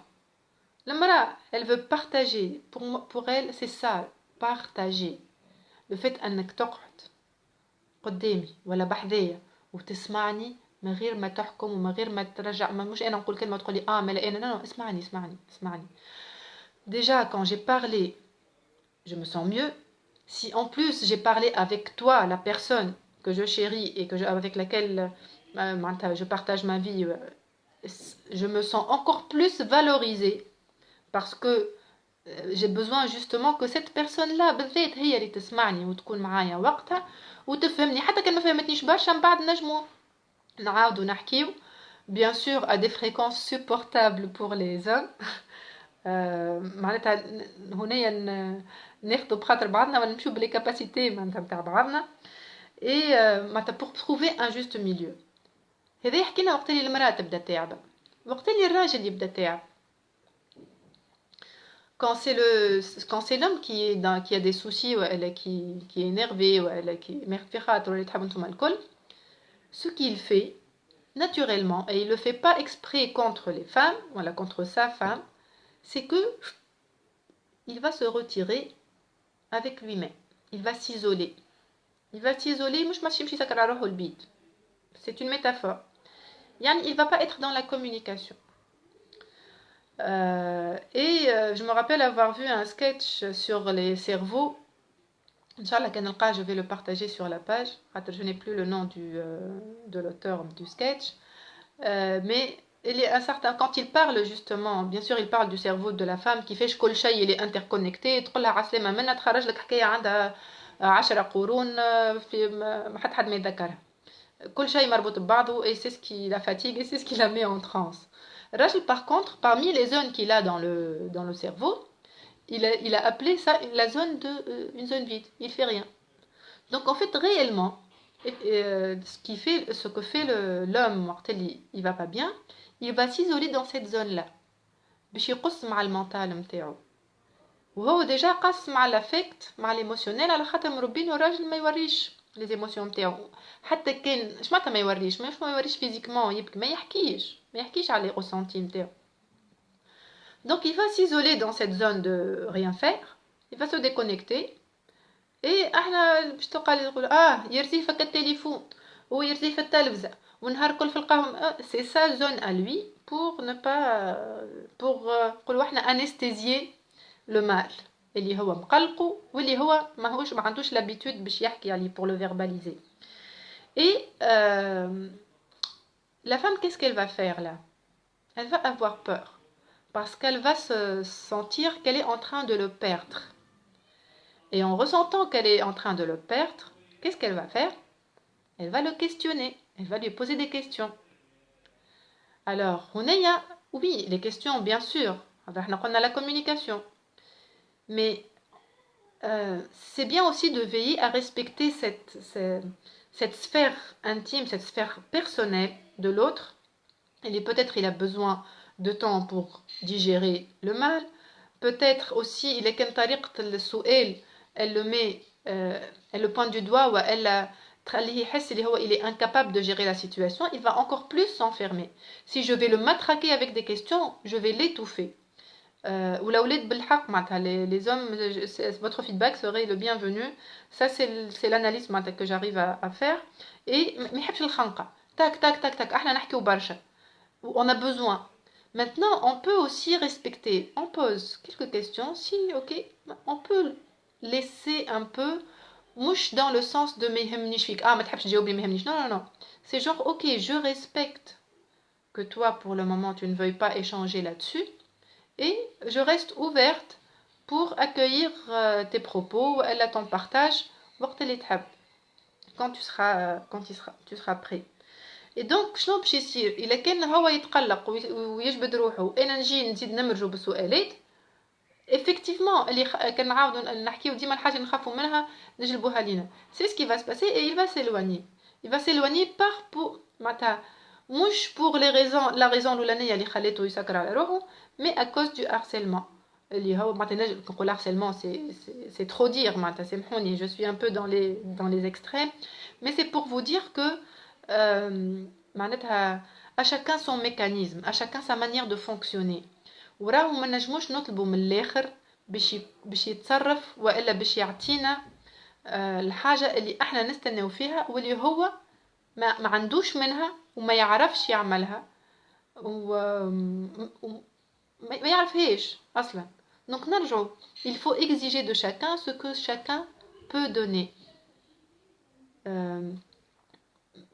S1: المرأة elle veut partager pour elle c'est ça partager le fait انك تقعد قدامي ولا بحذايا وتسمعني من غير ما تحكم ومن غير ما ترجع مش انا نقول كلمه تقولي ما لا انا non اسمعني déjà quand j'ai parlé je me sens mieux si en plus j'ai parlé avec toi la personne que je chéris et avec laquelle je partage ma vie je me sens encore plus valorisée parce que j'ai besoin justement que cette personne-là بالذات هي اللي تسمعني وتكون معايا وقتها وتفهمني حتى كان ما فهمتنيش برشا من بعد نجمو نعاودو نحكيو bien sûr à des fréquences supportables pour les hommes معناتها هنايا ناخدو بخاطر بعضنا ولا نمشيو بلي كاباسيتي معناتها نتاع بعضنا et معناتها pour trouver un juste milieu هذا يحكينا وقت اللي المرأة تبدا تعب وقت اللي الراجل يبدا تعب quand c'est l'homme qui a des soucis ولا qui est énervé ولا qui مرتفعات ولا تحب نتوما الكل ce qu'il fait naturellement et il le fait pas exprès contre les femmes voilà contre sa femme c'est que il va se retirer avec lui-même il va s'isoler مش ماشي يمشي يسكر على روحه البيت c'est une métaphore يعني il va pas être dans la communication je me rappelle avoir vu un sketch sur les cerveaux. Inch'Allah, je vais le partager sur la page. Je n'ai plus le nom de l'auteur du sketch. Mais il est un certain, quand il parle justement, bien sûr, il parle du cerveau de la femme qui fait que كل شيء il est interconnecté. تقول لها عسلامة منها تخرج لك حكاية عندها 10 قرون في ما حد ما يتذكرها. كل شيء مربوط ببعضه et c'est ce qui la fatigue et c'est ce qui la met en transe. Rachel, par contre, parmi les zones qu'il a dans le cerveau, il a appelé ça la zone une zone vide. Il fait rien. Donc en fait, réellement, ce que fait l'homme, il va pas bien, il va s'isoler dans cette zone-là. باش يقص مع المنطال نتاعو. وهو déjà قص مع l'affect, مع l'émotionnel على خاطر مربينه الراجل ما يوريش les émotions نتاعو. حتى كان اش معناتها ما يوريش فيزيكمون يبكي ما يحكيش على les ressentis نتاعو. Donc il va s'isoler dans cette zone de rien faire, il va se déconnecter et احنا باش تلقى يقول يرزي فك التليفون ويرزي في التلفزة ونهار كل في القهوة c'est sa zone à lui pour ne pas نقولوا احنا anesthésier le mal اللي هو مقلقه واللي هو ما عندوش l'habitude باش يحكي عليه pour le verbaliser. Et la femme qu'est-ce qu'elle va faire là? Elle va avoir peur. Parce qu'elle va se sentir qu'elle est en train de le perdre. Et en ressentant qu'elle est en train de le perdre, qu'est-ce qu'elle va faire? Elle va le questionner, elle va lui poser des questions. Alors, Hunaya, oui, les questions, bien sûr. On a la communication. Mais c'est bien aussi de veiller à respecter cette sphère intime, cette sphère personnelle de l'autre. Peut-être il a besoin de temps pour digérer le mal. Peut-être aussi, il est qu'un tariq elle le met, elle le pointe du doigt ou il est incapable de gérer la situation, il va encore plus s'enfermer. Si je vais le matraquer avec des questions, je vais l'étouffer. Les hommes, votre feedback serait le bienvenu. Ça, c'est l'analyse que j'arrive à faire. Et tac, tac, tac, tac. On a besoin. Maintenant, on peut aussi respecter. On pose quelques questions. Si, ok, on peut laisser un peu, mouche dans le sens de non, non, non. C'est genre, ok, je respecte que toi, pour le moment, tu ne veuilles pas échanger là-dessus. Et je reste ouverte pour accueillir tes propos, elle a ton partage, quand tu seras prêt. Et donc شنو باش يصير الا كان هو يتقلق ويجبد روحه وانا نجي نزيد نمرجو بسؤالات effectivement اللي كنعاودوا نحكيو ديما الحاجه اللي نخافوا منها نجلبوها لينا c'est ce qui va se passer et il va s'éloigner par pour معناتها مش pour la raison الاولانيه اللي خليته يسكر على روحه mais à cause du harcèlement اللي هو معناتها نقول harcèlement c'est trop dire معناتها سامحوني je suis un peu dans les extrêmes mais c'est pour vous dire que معناتها à chacun son mécanisme à chacun sa manière de fonctionner وراهو ما نجموش نطلبوا من الاخر باش يتصرف والا باش يعطينا الحاجه اللي احنا نستناو فيها واللي هو ما عندوش منها وما يعرفش يعملها وما يعرفهاش اصلا. Donc نرجعوا il faut exiger de chacun ce que chacun peut donner.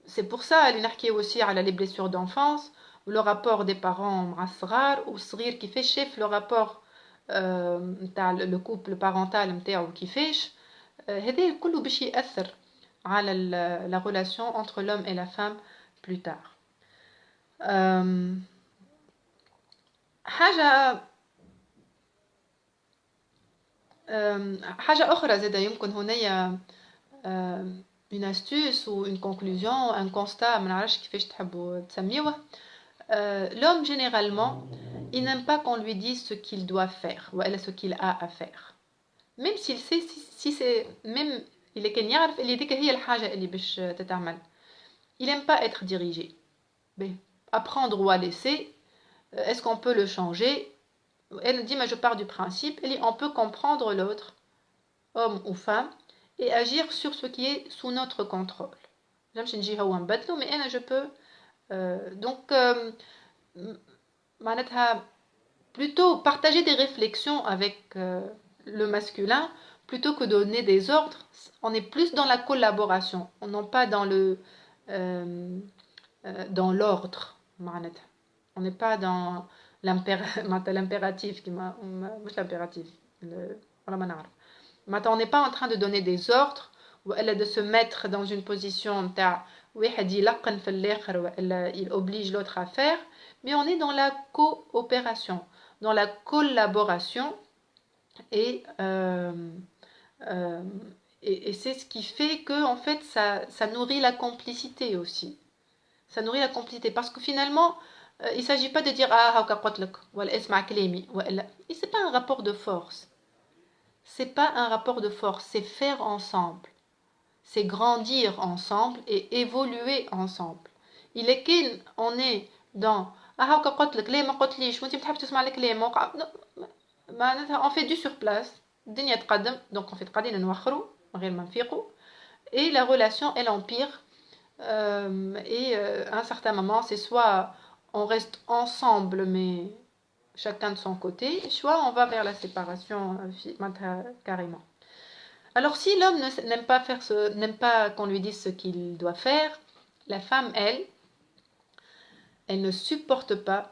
S1: C'est pour ça اللي نحكي aussi على les blessures d'enfance le rapport des parents مع الصغار والصغير كيفاش شاف le rapport نتاع le couple parental نتاعو كيفاش هذا كله باش يأثر على la relation entre l'homme et la femme plus tard. حاجة أخرى زادة يمكن هنايا une astuce ou une conclusion, un constat, ما نعرفش كيفاش تحبوا تسميوه. L'homme généralement, il n'aime pas qu'on lui dise ce qu'il doit faire ou ce qu'il a à faire. Même s'il sait si c'est même il est كان يعرف اللي ديك هي الحاجة اللي باش تتعمل. Il n'aime pas être dirigé. Mais apprendre ou à laisser, est-ce qu'on peut le changer? Elle dit, mais je pars du principe, on peut comprendre l'autre, homme ou femme, et agir sur ce qui est sous notre contrôle. Mais je peux. Donc, plutôt partager des réflexions avec le masculin, plutôt que donner des ordres. On est plus dans la collaboration, on n'est pas dans l'ordre. On n'est pas dans l'impératif. On n'est pas en train de donner des ordres ou de se mettre dans une position il oblige l'autre à faire, mais on est dans la coopération, dans la collaboration et c'est ce qui fait que en fait ça nourrit la complicité aussi. Ça nourrit la complicité parce que finalement il ne s'agit pas de dire c'est pas un rapport de force. C'est pas un rapport de force, c'est faire ensemble. C'est grandir ensemble et évoluer ensemble. Il est qu'on est dans on fait du sur place. Donc on fait et la relation elle empire. Et à un certain moment, c'est soit on reste ensemble, mais chacun de son côté, soit on va vers la séparation carrément. Alors si l'homme n'aime pas qu'on lui dise ce qu'il doit faire, la femme, elle ne supporte pas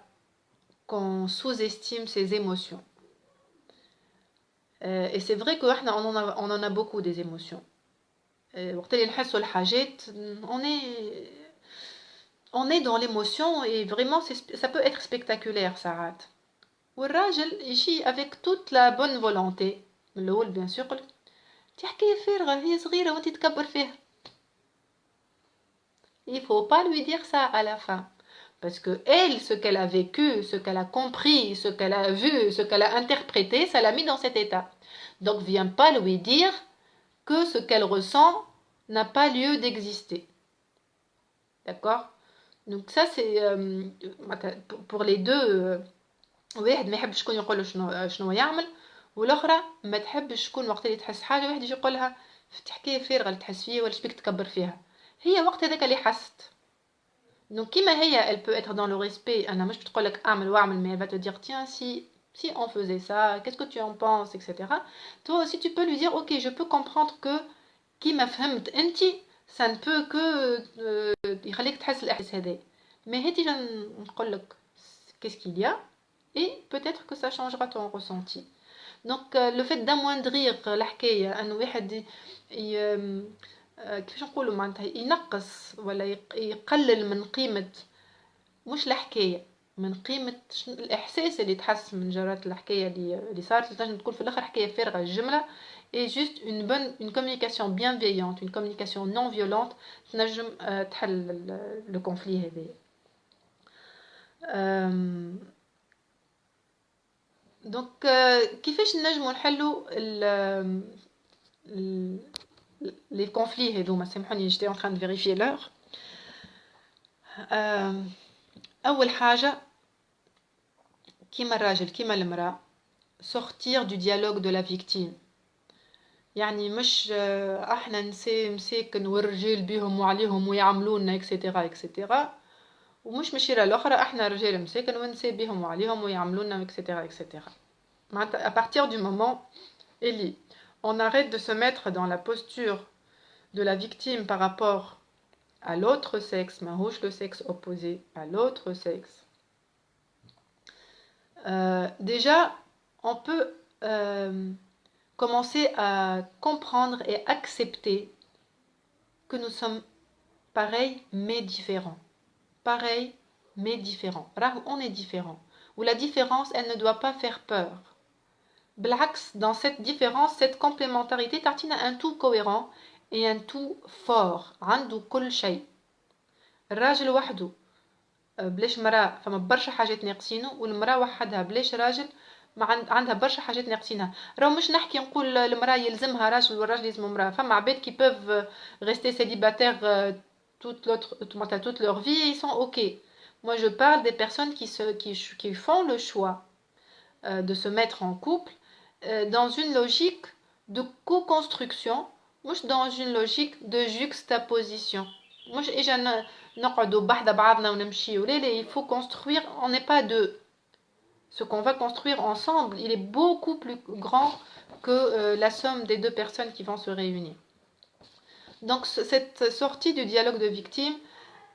S1: qu'on sous-estime ses émotions. Et c'est vrai on en a beaucoup des émotions. وقت اللي نحسوا الحاجات on est on est dans l'émotion et vraiment ça peut être spectaculaire ساعات. والراجل يجي avec toute la bonne volonté من الاول bien sûr يقولك دي حكايه فارغه هي صغيره وانت تكبر فيها. Il faut pas lui dire ça à la fin. Parce que elle, ce qu'elle a vécu, ce qu'elle a compris, ce qu'elle a vu, ce qu'elle a interprété, ça l'a mis dans cet état. Donc viens pas lui dire que ce qu'elle ressent n'a pas lieu d'exister. D'accord? Donc ça c'est pour les deux واحد ما يحبش شكون يقول له شنو يعمل والاخرى ما تحبش شكون وقت اللي تحس حاجه واحد يجي يقول لها حكايه فارغه اللي تحس فيها ولا شبيك تكبر فيها هي وقت هذاك اللي حست. Donc كيما هي elle peut être dans le respect انا مش بتقول لك اعمل واعمل mais elle va te dire tiens si on faisait ça qu'est-ce que tu en penses etc. Toi aussi tu peux lui dire ok je peux comprendre que كيما فهمت انت ça ne peut que يخليك تحس الاحساس هذا mais هي تيجي نقول لك qu'est-ce qu'il y a et peut-être que ça changera ton ressenti. Donc le fait d'amoindrir الحكايه انه واحد كيفاش نقولوا معناتها ينقص ولا يقلل من قيمه مش الحكايه من قيمه الاحساس اللي تحس من جرات الحكايه اللي صارت تنجم تكون في الاخر حكايه فارغه الجمله et juste une communication bienveillante une communication non violente تنجم تحل le conflit هذا. donc كيفاش نجموا نحلوا les conflits هذوما سامحوني j'étais en train de vérifier l'heure. أول حاجة كيما الراجل كيما المرأة sortir du dialogue de la victime يعني مش احنا نساء مساكن والرجال بيهم وعليهم ويعملونا اكسيتيرا اكسيتيرا ومش مشيرة الأخرى احنا رجال مساكن ونساء بيهم وعليهم ويعملونا اكسيتيرا اكسيتيرا. à partir du moment اللي on arrête de se mettre dans la posture de la victime par rapport à l'autre sexe, marouche le sexe opposé à l'autre sexe. Déjà, on peut commencer à comprendre et accepter que nous sommes pareils mais différents. Pareils mais différents. On est différents. Où la différence, elle ne doit pas faire peur. Blacks, dans cette différence, cette complémentarité, tartine un tout cohérent et un tout fort. عنده كل شيء. الراجل وحده بلاش مرأة فما برشا حاجات ناقصينه والمرأة وحدها بلاش راجل ما عندها برشا حاجات ناقصينها. راهو مش نحكي نقول المرأة يلزمها راجل والراجل يلزمه مرأة. فما عباد qui peuvent rester célibataires toute leur vie et ils sont ok. Moi je parle des personnes qui font le choix de se mettre en couple dans une logique de co-construction مش dans une logique de juxtaposition. مش اجا نقعدوا بحدا بعضنا ونمشيو لا il faut construire, on n'est pas deux. Ce qu'on va construire ensemble, il est beaucoup plus grand que la somme des deux personnes qui vont se réunir. Donc cette sortie du dialogue de victime,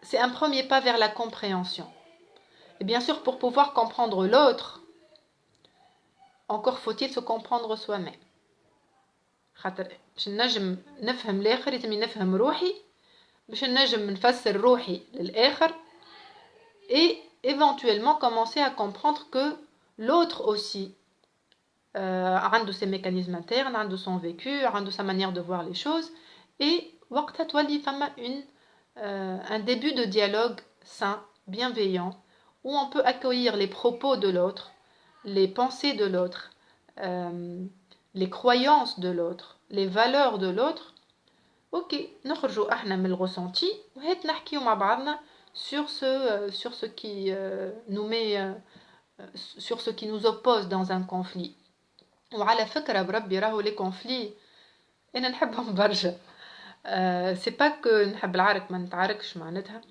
S1: c'est un premier pas vers la compréhension. Et bien sûr, pour pouvoir comprendre l'autre, encore faut-il se comprendre soi-même. خاطر باش نجم نفهم الاخر يتمي نفهم روحي باش نجم نفسر روحي للاخر et éventuellement commencer à comprendre que l'autre aussi عنده ses mécanismes internes, عنده son vécu, عنده sa manière de voir les choses et وقتها تولي فما un début de dialogue sain, bienveillant où on peut accueillir les propos de l'autre, les pensées de l'autre, les croyances de l'autre, les valeurs de l'autre. Ok, نخرجوا احنا من الرessenti وهات نحكيو مع بعضنا sur ce qui nous met sur ce qui nous oppose dans un conflit. وعلى فكرة بربي راهو les conflits انا نحبهم برشا. C'est pas que نحب العرك ما نتعاركش معناتها,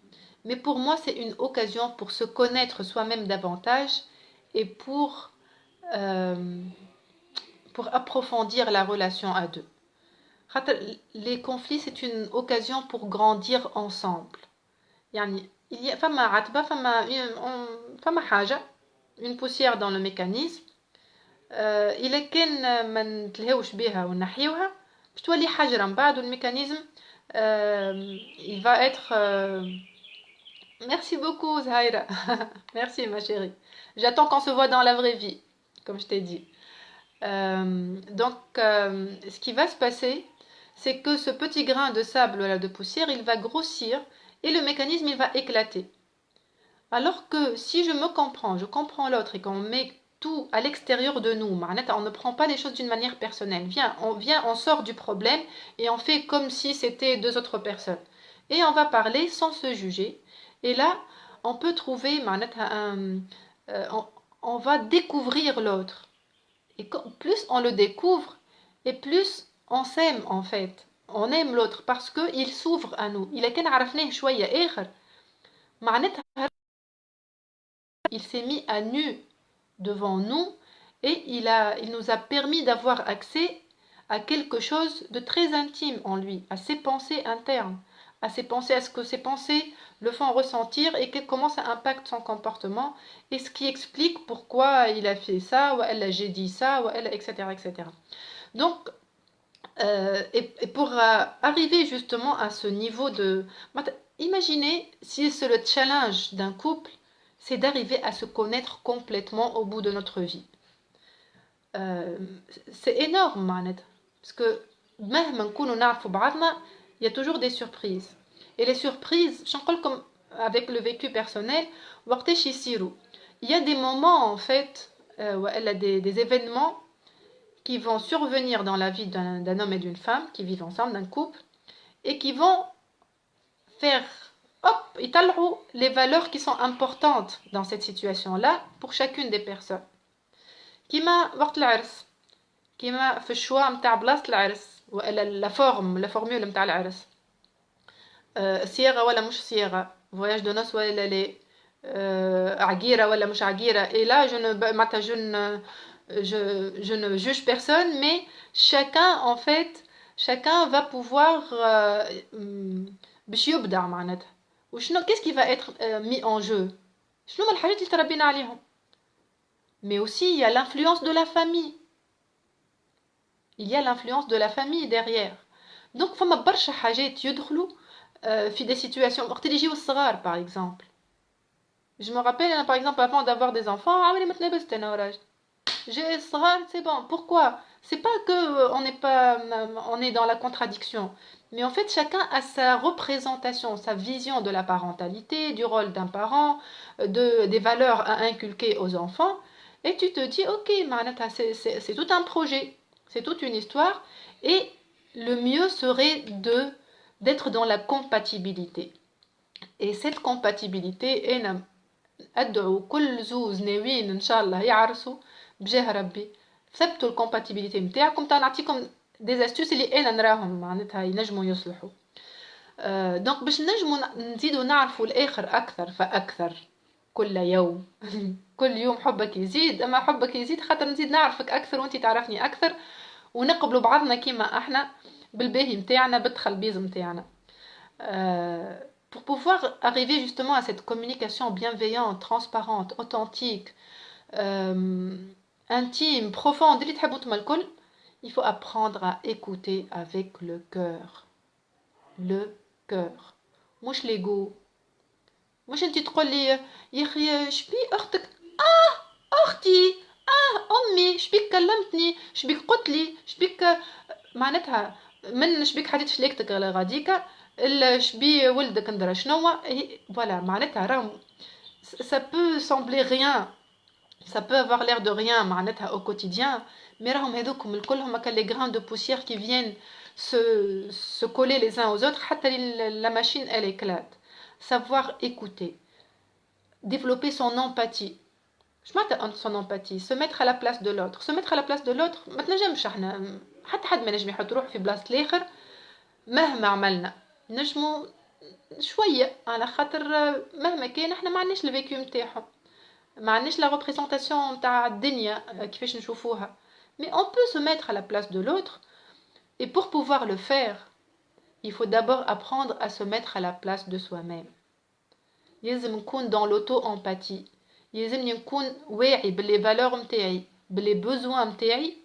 S1: mais pour moi c'est une occasion pour se connaître soi-même davantage et pour approfondir la relation à deux. Les conflits c'est une occasion pour grandir ensemble. يعني il y a فما عتبة فما حاجة, une poussière dans le mécanisme, إلا كان ما نتلهوش بها ونحيوها باش تولي حجرة من بعد والميكانيزم il va être merci beaucoup Zahira. Merci ma chérie. J'attends qu'on se voit dans la vraie vie, comme je t'ai dit. Ce qui va se passer, c'est que ce petit grain de sable, là, de poussière, il va grossir et le mécanisme, il va éclater. Alors que si je me comprends, je comprends l'autre et qu'on met tout à l'extérieur de nous, on ne prend pas les choses d'une manière personnelle. On sort du problème et on fait comme si c'était deux autres personnes. Et on va parler sans se juger. Et là, on peut trouver, on va découvrir l'autre. Et plus on le découvre, et plus on s'aime en fait. On aime l'autre parce qu'il s'ouvre à nous. Il s'est mis à nu devant nous et il nous a permis d'avoir accès à quelque chose de très intime en lui, à ses pensées internes, à ses pensées, à ce que ses pensées le font ressentir et comment ça impacte son comportement et ce qui explique pourquoi il a fait ça, ou elle j'ai dit ça, ou elle, etc., etc. Donc, et pour arriver justement à ce niveau de... Imaginez si c'est le challenge d'un couple, c'est d'arriver à se connaître complètement au bout de notre vie. C'est énorme, parce que même quand on a il y a toujours des surprises. Et les surprises, comme avec le vécu personnel, il y a des moments en fait, où elle a des événements qui vont survenir dans la vie d'un homme et d'une femme qui vivent ensemble, d'un couple, et qui vont faire les valeurs qui sont importantes dans cette situation-là pour chacune des personnes. كيما وقت العرس كيما في الشوا نتاع بلاصه العرس ولا لا فورمول نتاع العرس صياغه ولا مش صياغه فواياج دو نوس ولا لا عقيره ولا مش عقيره et là je ne juge personne mais chacun va pouvoir باش يبدع معناتها وشنو qu'est-ce qui va être mis en jeu شنو هما الحاجات اللي تربينا عليهم. Mais aussi, il y a l'influence de la famille. Il y a l'influence de la famille derrière. Donc, فما برشا حاجات يدخلوا في des situations. وقت اللي يجيو الصغار, par exemple. Je me rappelle, par exemple, avant d'avoir des enfants, عمري ما تلبست أنا وراجل. J'ai الصغار, c'est bon. Pourquoi? C'est pas que on est dans la contradiction. Mais en fait, chacun a sa représentation, sa vision de la parentalité, du rôle d'un parent, des valeurs à inculquer aux enfants. Et tu te dis, ok, c'est tout un projet, c'est toute une histoire. Et le mieux serait d'être dans la compatibilité. Et cette compatibilité, أدعو كل زوز ناويين إن شاء الله يعرسوا بجاه ربي ثبتوا الكومباتيبيليتي نتاعكم تاع نعطيكم دي استوس اللي انا نراهم معناتها ينجموا يصلحوا. دونك باش نجموا نزيدوا نعرفوا الاخر اكثر فاكثر كل يوم كل يوم حبك يزيد اما حبك يزيد خاطر نزيد نعرفك اكثر وانت تعرفني اكثر ونقبلوا بعضنا كيما احنا بالباهي نتاعنا بالتخلبيز نتاعنا. Pour pouvoir arriver justement à cette communication bienveillante, transparente, authentique, intime, profonde, il faut apprendre à écouter avec le cœur. Le cœur. مش l'ego. مش انت تقول لي يا اخي شبي اختك اختي امي شبيك كلمتني شبيك قلت لي شبيك معناتها من شبيك حديت شليكتك غاديكا شبي ولدك ندرى شنو فوالا معناتها راهم ça peut sembler rien. Ça peut avoir l'air de rien معناتها au quotidien mais راهم هذوكم الكل هما les grains de poussière qui viennent se coller les uns aux autres حتى la machine elle éclate. Savoir écouter, développer son empathie. Je m'attends son empathie, se mettre à la place de l'autre. Se mettre à la place de l'autre, ما تنجمش احنا حتى حد ما نجم يحط روح في بلاصة الآخر مهما عملنا. نجمو شوية على خاطر مهما كان احنا ما عندناش الفيكيو نتاعهم. ما عندناش لا ريبريزونطاسيون نتاع الدنيا كيفاش نشوفوها. Mais on peut se mettre à la place de l'autre et pour pouvoir le faire, il faut d'abord apprendre à se mettre à la place de soi-même. يلزم نكون dans l'auto-empathie. يلزم نكون واعي باللي valeurs نتاعي بلي بوزوان متاعي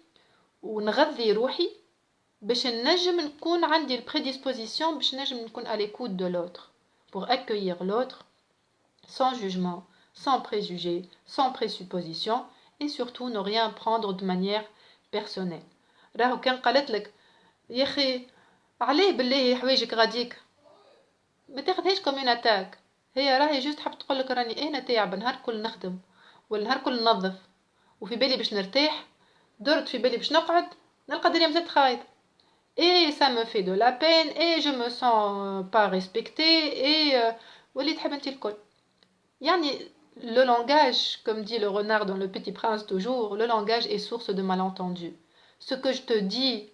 S1: ونغذي روحي باش نجم نكون عندي البريدisposition باش نجم نكون à l'écoute de l'autre pour accueillir l'autre sans jugement, sans préjugés, sans présupposition et surtout ne rien prendre de manière personnelle. راهو كان قالت لك يا اخي عليه بالله حوايجك غاديك ما تاخذهاش كوم اون اتاك، هي راهي جوست حاب تقول لك راني انا تاعب نهار كل نخدم ولا نهار كل ننظف وفي بالي باش نرتاح، درت في بالي باش نقعد نلقى الدنيا مازالت خايطه et ça me fait de la peine et je me sens pas respectée et وليت تحب انت الكل. يعني le langage, comme dit le renard dans Le Petit Prince toujours, le langage est source de malentendus. Ce que je te dis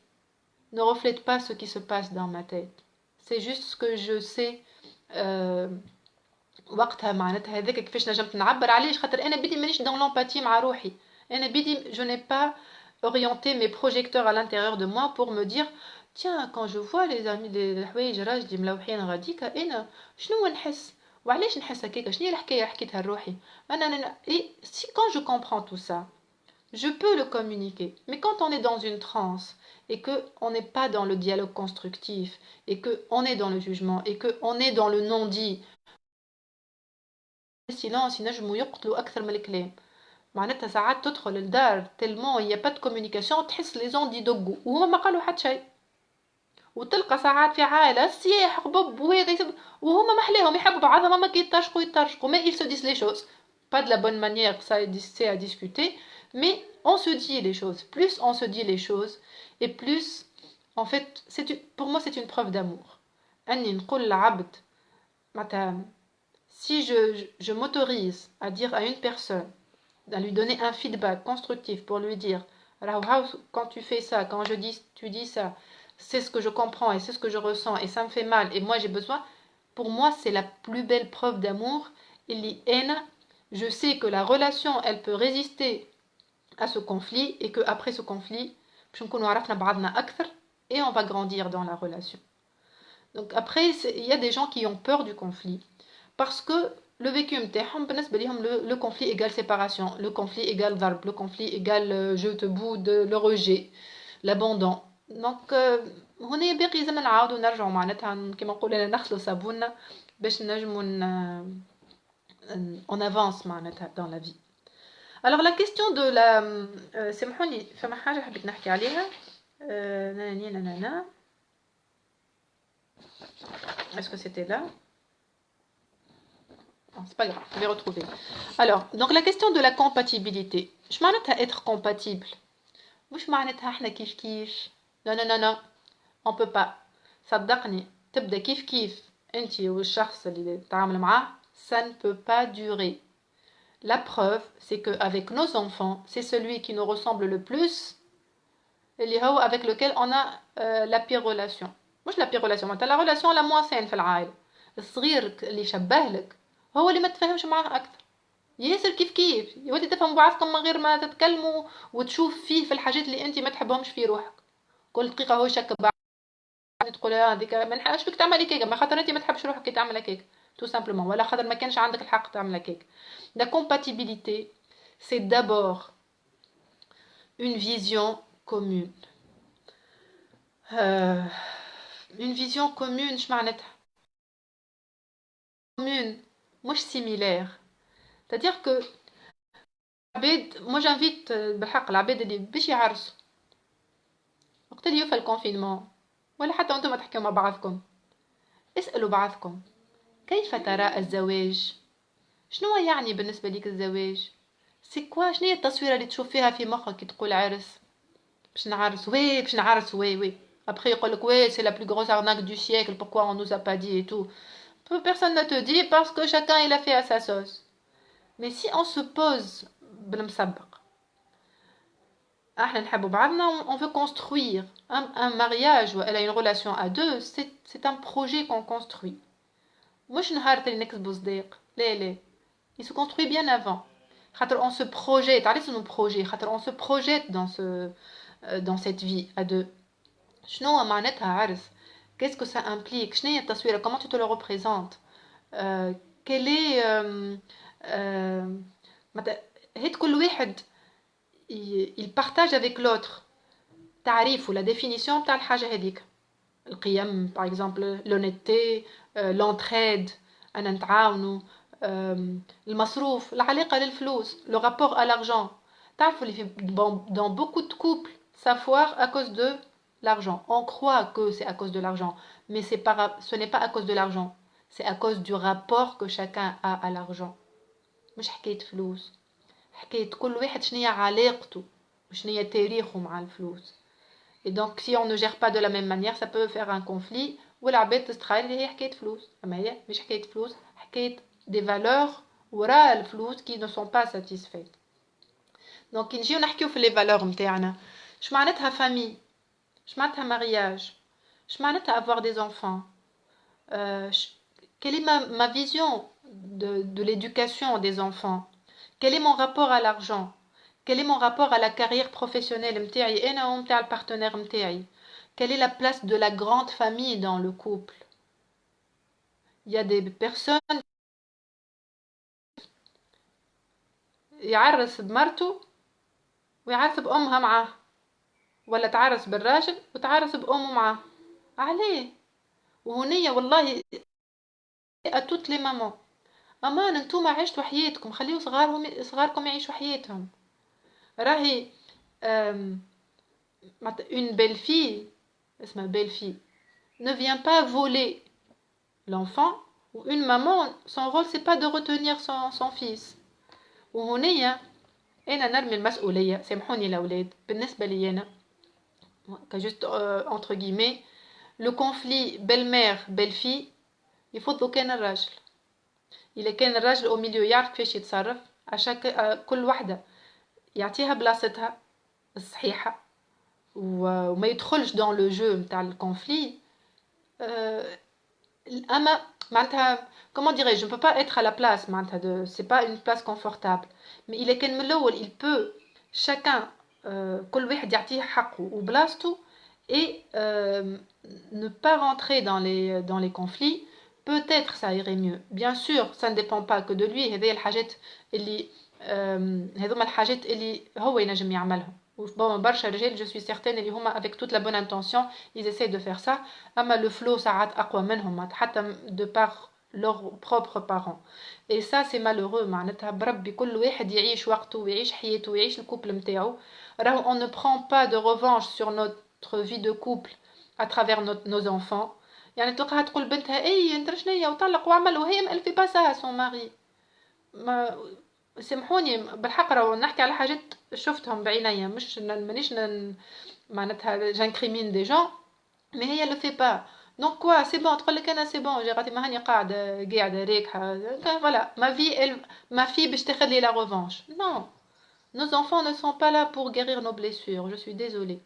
S1: ne reflète pas ce qui se passe dans ma tête. C'est juste ce que je sais وقتها معناتها هذاك كيفاش نجمت نعبر علاش خاطر انا بدي مانيش dans l'empathie مع روحي. انا بدي je n'ai pas orienté mes projecteurs à l'intérieur de moi pour me dire tiens quand je vois les amis les حوايج راجلي ملوحين غاديك انا شنو نحس وعلاش نحس هكاك شنو هي الحكايه حكيتها لروحي انا et si quand je comprends tout ça je peux le communiquer mais quand on est dans une transe et que on n'est pas dans le dialogue constructif et que on est dans le jugement et que on est dans le non-dit السيلانس ينجموا يقتلوا اكثر من الكلام معناتها ساعات تدخل للدار تلمون هي با كومونيكاسيون تحس لي زوند يدقوا وهما ما قالوا حتى شيء وتلقى ساعات في عائله سياح قبب وهذا وهما محلاهم يحبوا بعضهم ما يترشقوا mais ils se disent les choses pas de la bonne manière ça c'est à discuter mais on se dit les choses plus on se dit les choses et plus en fait pour moi c'est une preuve d'amour اني نقول للعبد معناتها si je m'autorise à dire à une personne à lui donner un feedback constructif pour lui dire quand tu fais ça, quand tu dis ça, c'est ce que je comprends et c'est ce que je ressens et ça me fait mal et moi j'ai besoin, pour moi c'est la plus belle preuve d'amour. Je sais que la relation elle peut résister à ce conflit et qu'après ce conflit et on va grandir dans la relation. Donc après il y a des gens qui ont peur du conflit parce que le vécu متاعهم بالنسبة لهم le conflit égale séparation, le conflit égale ضرب, le conflit égale je te boude, le rejet, l'abandon. Donc هنا باقي لازم نعاودوا نرجعوا معناتها كما نقولوا نغسلوا صابوننا باش نجموا on avance معناتها dans la vie. Alors la question de la سامحوني فما حاجة حبيت نحكي عليها nanana. Est-ce que c'était là? C'est pas grave, je vais retrouver. Alors, donc la question de la compatibilité. Je معناتها être compatible. مش معناتها احنا كيف كيف. Non. On peut pas. صدقني تبدا كيف كيف انت والشخص اللي تتعامل معاه ça ne peut pas durer. La preuve, c'est que avec nos enfants, c'est celui qui nous ressemble le plus اللي هو avec lequel on a la pire relation. مش la pire relation, معناتها la relation la moins saine في العائلة. الصغير اللي شبه لك هو اللي ما تفهمش معاه اكثر ياسر كيف كيف يولي تفهم بعضكم من غير ما تتكلموا وتشوف فيه في الحاجات اللي انت ما تحبهمش في روحك كل دقيقه هو شك بعض تقول هذيك ما نحبش بك تعمل هكاك ما خاطر انت ما تحبش روحك كي تعمل هكاك tout simplement ولا خاطر ما كانش عندك الحق تعمل هكاك. La compatibilité c'est d'abord une vision commune une vision commune اش معناتها commune مش similaire. C'est-à-dire que moi j'invite بالحق العباد اللي باش يعرسوا وقت اللي يوفى الكونفينمون ولا حتى انتم تحكيوا مع بعضكم اسألوا بعضكم كيف ترى الزواج؟ شنو يعني بالنسبة ليك الزواج؟ شنو هي التصويرة اللي تشوف فيها في مخك كي تقول عرس باش نعرس باش نعرس وي après يقول لك c'est la plus grosse arnaque du siècle pourquoi on nous a pas dit et tout. Personne ne te dit parce que chacun il a fait à sa sauce. Mais si on se pose بالمسبق احنا نحبوا بعضنا on veut construire un mariage ou elle a une relation à deux c'est un projet qu'on construit مش نهار اللي نكسبوا صديق لا il se construit bien avant خاطر on se projette عرفت انه projet خاطر on se projette dans cette vie à deux. شنو معناتها عرس qu'est-ce que ça implique شنو هي التصويره comment tu te le représentes quel est هيت كل واحد il partage avec l'autre تعريف ou la définition تاع الحاجة هذيك القيم par exemple l'honnêteté l'entraide أنا نتعاونوا المصروف العلاقة للفلوس le rapport à l'argent تعرفوا اللي dans beaucoup de couples ça foire à cause de l'argent on croit que c'est à cause de l'argent mais ce n'est pas à cause de l'argent c'est à cause du rapport que chacun a à l'argent مش حكاية فلوس حكاية كل واحد شنية علاقته وشنية تاريخه مع الفلوس et donc si on ne gère pas de la même manière ça peut faire un conflit والعباد تستخيل اللي هي حكاية فلوس أما هي مش حكاية فلوس حكاية des valeurs وراء الفلوس qui ne sont pas satisfaites donc كي نجيو نحكيو في les valeurs متاعنا اش معناتها famille اش معناتها mariage اش معناتها avoir des enfants quelle est ma vision de l'éducation des enfants quel est mon rapport à l'argent quel est mon rapport à la carrière professionnelle متاعي أنا ومتاع البارتنير متاعي quelle est la place de la grande famille dans le couple il y a des personnes يعرس بمرته ويعرس بأمها معاه ولا تعرس بالراجل وتعرس بأمه معاه عليه وهنية والله à toutes les mamans أمان انتوما عشتوا حياتكم خليوا صغاركم يعيشوا حياتهم راهي une belle fille اسمها belle fille ne vient pas voler l'enfant ou une maman son rôle c'est pas de retenir son fils وهنية أنا نرمي المسؤولية سامحوني الأولاد بالنسبة لي أنا juste entre guillemets le conflit belle-mère belle-fille يفضلوا كان الراجل إذا كان الراجل au milieu يعرف كيفاش يتصرف كل واحدة يعطيها بلاصتها الصحيحة وما يدخلش dans le jeu متاع الكونفلي أما معناتها comment dirais-je je ne peux pas être à la place معناتها c'est pas une place confortable mais إذا كان من الأول il peut chacun كل واحد يعطيه حقه وبلاصته et ne pas rentrer dans les conflits peut-être ça irait mieux bien sûr ça ne dépend pas que de lui هذه الحاجات اللي هذوما الحاجات اللي هو ينجم يعملهم bon برشا رجال je suis certaine اللي هما avec toute la bonne intention ils essaient de faire ça أما le flow ساعات أقوى منهم حتى de par leurs propres parents et ça c'est malheureux معناتها بربي كل واحد يعيش وقته ويعيش حياته ويعيش الكوبل متاعو راهو on ne prend pas de revanche sur notre vie de couple à travers nos enfants يعني تلقاها تقول بنتها اي انت شنيا وطلق وعمل وهي ما في با سا سون ماري ما سامحوني بالحق راهو نحكي على حاجات شفتهم بعينيا مش مانيش معناتها جانكريمين دي جون مي هي لو في با دونك كوا سي بون تقول لك انا سي بون جي غادي ما هاني قاعده راكحه فوالا ما في باش تاخذ لي لا ريفانش نو nos enfants ne sont pas là pour guérir nos blessures je suis désolée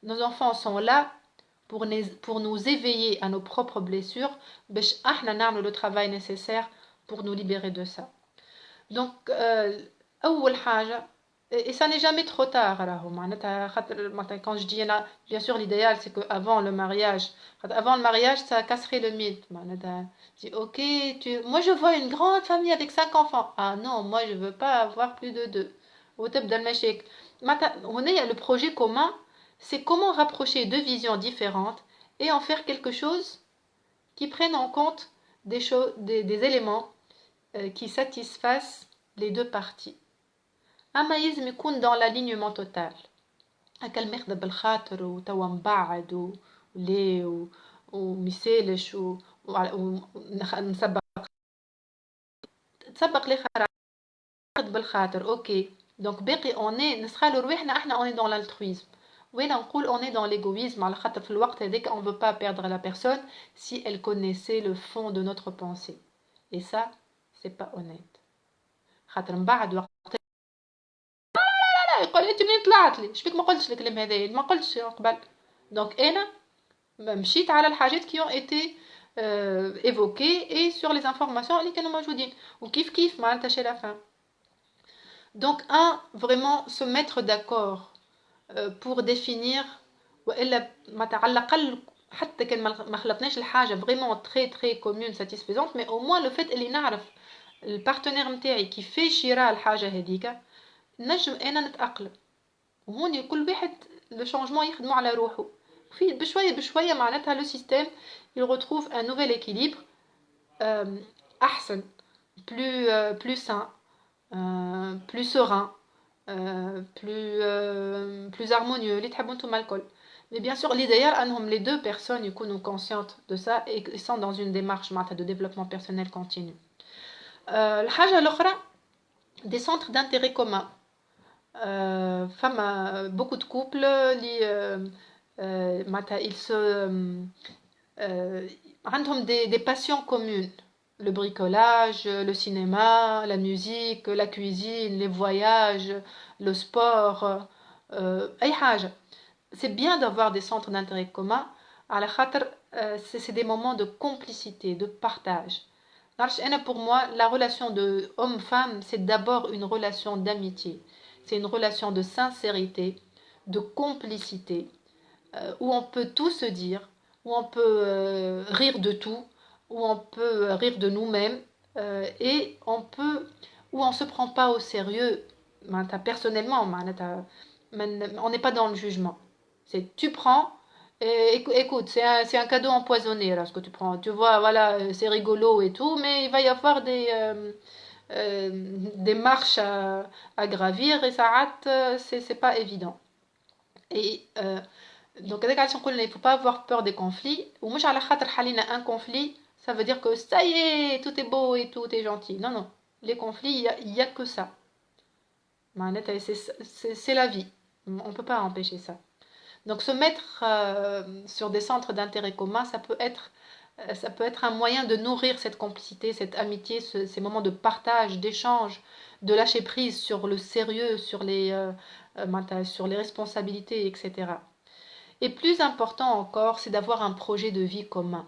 S1: nos enfants sont là pour nous éveiller à nos propres blessures باش احنا نعملوا le travail nécessaire pour nous libérer de ça donc أول حاجة et ça n'est jamais trop tard راهو معناتها خاطر quand je dis أنا bien sûr l'idéal c'est que avant le mariage ça casserait le mythe معناتها dis ok moi je vois une grande famille avec 5 enfants ah non moi je veux pas avoir plus de 2 وتبدا المشاكل هنا le projet commun c'est comment rapprocher deux visions différentes et en faire quelque chose qui prenne en compte des éléments qui satisfassent les deux parties أما يلزم يكون dans l'alignement total هكا الماخذة بالخاطر وتوا مبعد وليه وميسالش ونسبق تسبق لي خاطر بالخاطر اوكي دونك باقي اوني نسخالو رواحنا احنا اوني dans l'altruisme وين نقول on est dans l'égoïsme على خاطر في الوقت هذاك on veut pas perdre la personne si elle connaissait le fond de notre pensée et ça c'est pas honnête خاطر من بعد وقت لا يقول انت منين طلعت لي شبيك ما قلتش الكلام هذا ما قلتش قبل دونك انا مشيت على الحاجات qui ont été évoquées et sur les informations اللي كانوا موجودين وكيف كيف معناتها chez la fin donc vraiment se mettre d'accord pour définir والا على الاقل حتى كان ما خلطناش الحاجه vraiment très très commune satisfaisante mais au moins le fait اللي نعرف البارتنير نتاعي كيفاش يرى الحاجه هذيك نجم انا نتاقلم وهون كل واحد لو شونجمون يخدموا على روحه في بشويه بشويه معناتها لو سيستيم il retrouve un nouvel équilibre احسن plus sain plus serein plus harmonieux اللي تحبوا نتوما الكل. Mais bien sûr l'idéal انهم les deux personnes يكونوا conscientes de ça et sont dans une démarche معناتها de développement personnel continu. الحاجه الاخرى des centres d'intérêt commun. Beaucoup de couples, ils se, ont des passions communes. Le bricolage, le cinéma, la musique, la cuisine, les voyages, le sport. C'est bien d'avoir des centres d'intérêt communs. C'est des moments de complicité, de partage. Pour moi, la relation de homme-femme, c'est d'abord une relation d'amitié. C'est une relation de sincérité, de complicité, où on peut tout se dire, où on peut rire de tout, où on peut rire de nous-mêmes, et où on ne se prend pas au sérieux, personnellement, on n'est pas dans le jugement. C'est tu prends, et, écoute, c'est un cadeau empoisonné là, ce que tu prends. Tu vois, voilà, c'est rigolo et tout, mais il va y avoir des marches à gravir et ça rate, c'est pas évident. Et donc, il ne faut pas avoir peur des conflits. Ou moi, un conflit, ça veut dire que ça y est, tout est beau et tout est gentil. Non, non. Les conflits, il y a que ça. C'est la vie. On ne peut pas empêcher ça. Donc, se mettre sur des centres d'intérêt commun, ça peut être un moyen de nourrir cette complicité, cette amitié, ces moments de partage, d'échange, de lâcher prise sur le sérieux, sur les responsabilités, etc. Et plus important encore, c'est d'avoir un projet de vie commun.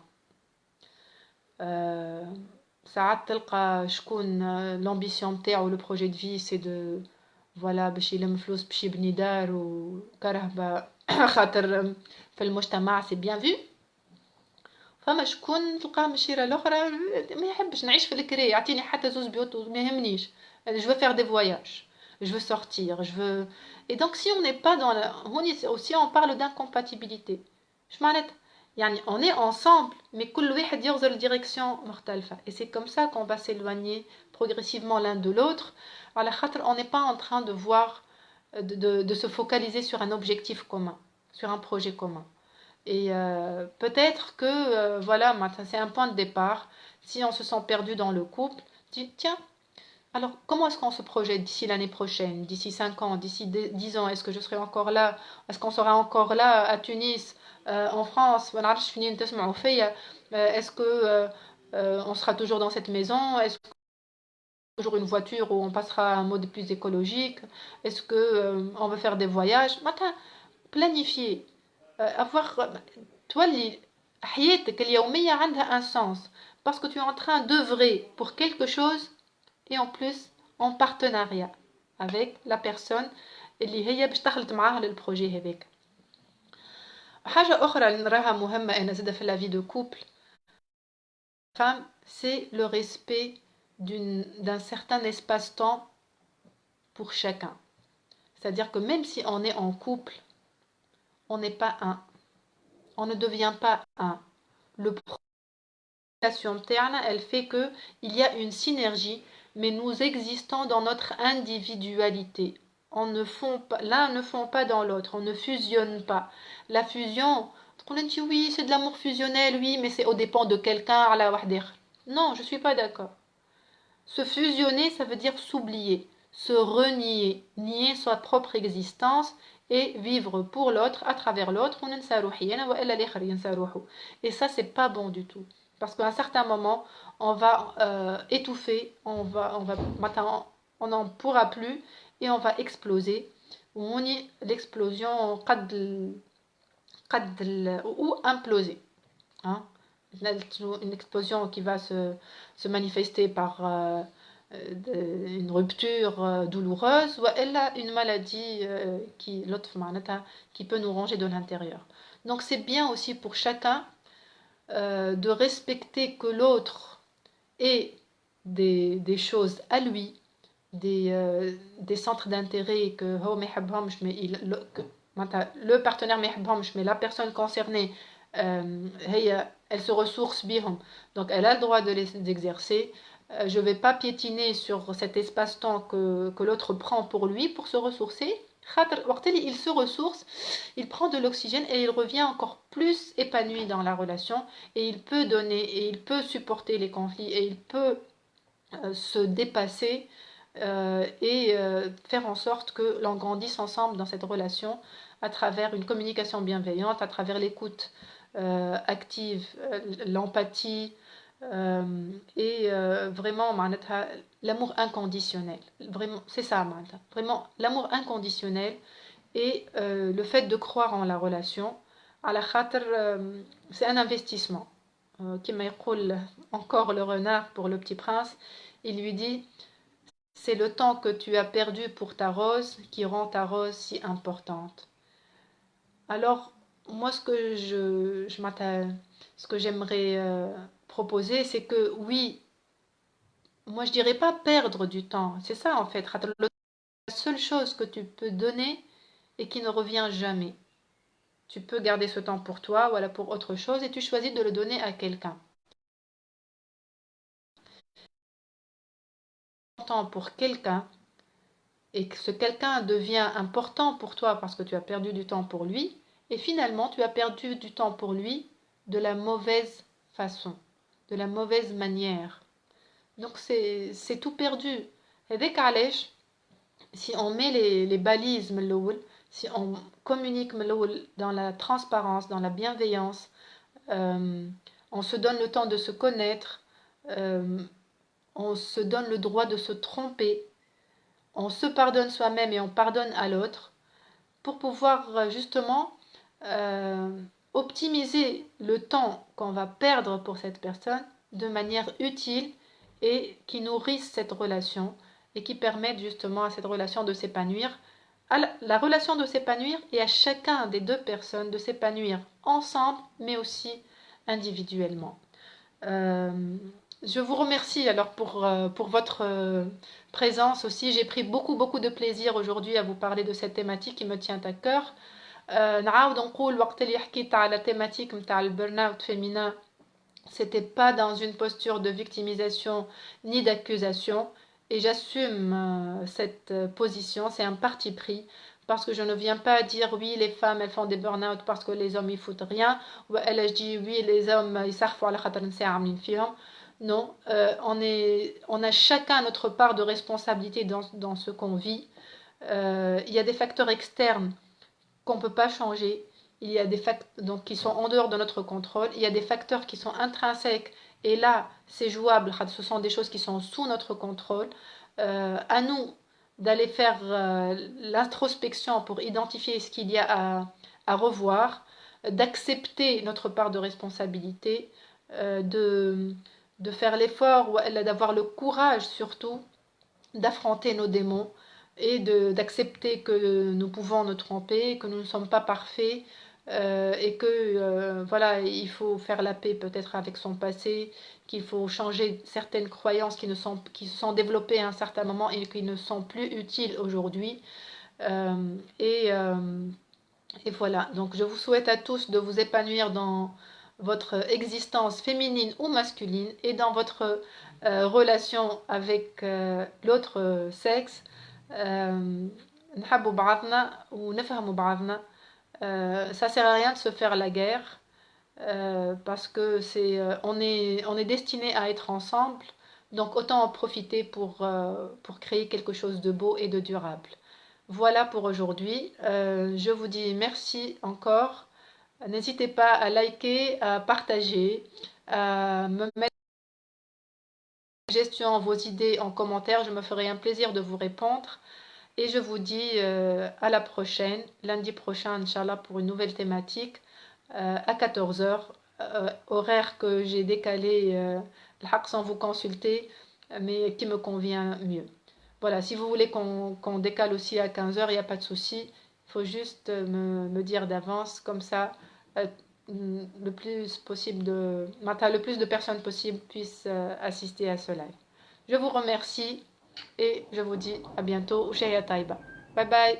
S1: ساعات تلقى شكون l'ambition نتاعو le projet de vie c'est de voilà باش يلم فلوس باش يبني دار وكرهبة خاطر في المجتمع c'est bien vu. فما شكون تلقاه من الشيره الاخرى ما يحبش نعيش في الكري يعطيني حتى زوز بيوت ما يهمنيش. Je veux faire des voyages, je veux sortir, je veux. Et donc si on n'est pas dans la aussi on parle d'incompatibilité. Je m'arrête. يعني on est ensemble mais كل واحد يغزر direction مختلفة et c'est comme ça qu'on va s'éloigner progressivement l'un de l'autre على خاطر on n'est pas en train de voir de se focaliser sur un objectif commun, sur un projet commun. Et peut-être que voilà, c'est un point de départ. Si on se sent perdu dans le couple, tiens, alors comment est-ce qu'on se projette d'ici l'année prochaine, d'ici 5 ans, d'ici 10 ans? Est-ce que je serai encore là? Est-ce qu'on sera encore là à Tunis, en France? Est-ce que on sera toujours dans cette maison? Est-ce qu'on aura toujours une voiture où on passera à un mode plus écologique? Est-ce que on veut faire des voyages? Planifier. Avoir تولي حياتك اليومية عندها un sens parce que tu es en train d'œuvrer pour quelque chose et en plus en partenariat avec la personne اللي هي باش دخلت معاها للبروجي هذاك. حاجة أخرى اللي نراها مهمة أنا زادة في la vie de couple femme c'est le respect d'un certain espace-temps pour chacun. C'est-à-dire que même si on est en couple on n'est pas un. On ne devient pas un. Le relation interne, elle fait que il y a une synergie, mais nous existons dans notre individualité. On ne fond pas, l'un ne fond pas dans l'autre, on ne fusionne pas. La fusion, on dit oui, c'est de l'amour fusionnel, oui, mais c'est au dépend de quelqu'un à la wahdir. Non, je suis pas d'accord. Se fusionner, ça veut dire s'oublier, se renier, nier sa propre existence et vivre pour l'autre, à travers l'autre. Et ça, c'est pas bon du tout. Parce qu'à un certain moment, on va étouffer, on n'en pourra plus et on va exploser. L'explosion ou imploser. Hein? Une explosion qui va se manifester par une rupture douloureuse ou elle a une maladie qui peut nous ronger de l'intérieur. Donc c'est bien aussi pour chacun de respecter que l'autre ait des choses à lui, des centres d'intérêt que هو ما يحبهمش mais le partenaire ما يحبهمش mais la personne concernée elle se ressource بيهم donc elle a le droit de les exercer. Je ne vais pas piétiner sur cet espace-temps que l'autre prend pour lui pour se ressourcer. Il se ressource, il prend de l'oxygène et il revient encore plus épanoui dans la relation et il peut donner et il peut supporter les conflits et il peut se dépasser et faire en sorte que l'on grandisse ensemble dans cette relation à travers une communication bienveillante, à travers l'écoute active, l'empathie et vraiment l'amour inconditionnel. Vraiment, c'est ça, vraiment l'amour inconditionnel et le fait de croire en la relation. À la khater, c'est un investissement. Qui يقول encore le renard pour le petit prince, il lui dit c'est le temps que tu as perdu pour ta rose qui rend ta rose si importante. Alors, moi, ce que j'aimerais proposer, c'est que oui, moi je dirais pas perdre du temps. C'est ça en fait. La seule chose que tu peux donner et qui ne revient jamais. Tu peux garder ce temps pour toi, voilà pour autre chose, et tu choisis de le donner à quelqu'un. Temps pour quelqu'un et que ce quelqu'un devient important pour toi parce que tu as perdu du temps pour lui, et finalement tu as perdu du temps pour lui de la mauvaise façon, de la mauvaise manière. Donc c'est tout perdu. Et dès qu'allège, si on met les balises, si on communique dans la transparence, dans la bienveillance, euh, on se donne le temps de se connaître, euh, on se donne le droit de se tromper, on se pardonne soi-même et on pardonne à l'autre pour pouvoir justement euh, optimiser le temps qu'on va perdre pour cette personne de manière utile et qui nourrisse cette relation et qui permette justement à cette relation de s'épanouir, à la relation de s'épanouir et à chacun des deux personnes de s'épanouir ensemble mais aussi individuellement. Euh, je vous remercie alors pour votre présence aussi. J'ai pris beaucoup de plaisir aujourd'hui à vous parler de cette thématique qui me tient à cœur. نعاود نقول وقت اللي حكيت على thématique نتاع البرن féminin, c'était pas dans une posture de victimisation ni d'accusation et j'assume cette position, c'est un parti pris parce que je ne viens pas dire oui les femmes elles font des burn-out parce que les hommes ils foutent rien ou elle je dis oui les hommes ils s'arfont à la خاطر نساء عاملين فيهم. Non, on a chacun notre part de responsabilité dans ce qu'on vit. Il y a des facteurs externes qu'on ne peut pas changer. Il y a des facteurs donc, qui sont en dehors de notre contrôle. Il y a des facteurs qui sont intrinsèques. Et là, c'est jouable. Ce sont des choses qui sont sous notre contrôle. À nous d'aller faire l'introspection pour identifier ce qu'il y a à revoir, d'accepter notre part de responsabilité, de faire l'effort, d'avoir le courage surtout d'affronter nos démons et d'accepter que nous pouvons nous tromper, que nous ne sommes pas parfaits et que voilà, il faut faire la paix peut-être avec son passé, qu'il faut changer certaines croyances qui se sont développées à un certain moment et qui ne sont plus utiles aujourd'hui. Euh, et, euh, et voilà, donc je vous souhaite à tous de vous épanouir dans votre existence féminine ou masculine et dans votre relation avec l'autre sexe. نحبوا بعضنا ونفهموا بعضنا. Ça sert à rien de se faire la guerre parce que on est destiné à être ensemble, donc autant en profiter pour créer quelque chose de beau et de durable. Voilà pour aujourd'hui. Je vous dis merci encore. N'hésitez pas à liker, à partager, à me mettre vos suggestions, vos idées en commentaire. Je me ferai un plaisir de vous répondre. Et je vous dis à la prochaine, lundi prochain, Inch'Allah, pour une nouvelle thématique à 14 heures, horaire que j'ai décalé sans vous consulter, mais qui me convient mieux. Voilà, si vous voulez qu'on décale aussi à 15 heures, il n'y a pas de souci. Il faut juste me dire d'avance, comme ça, euh, le plus possible le plus de personnes possible puissent assister à ce live. Je vous remercie. Et je vous dis à bientôt. Ushaya Taiba. Bye bye.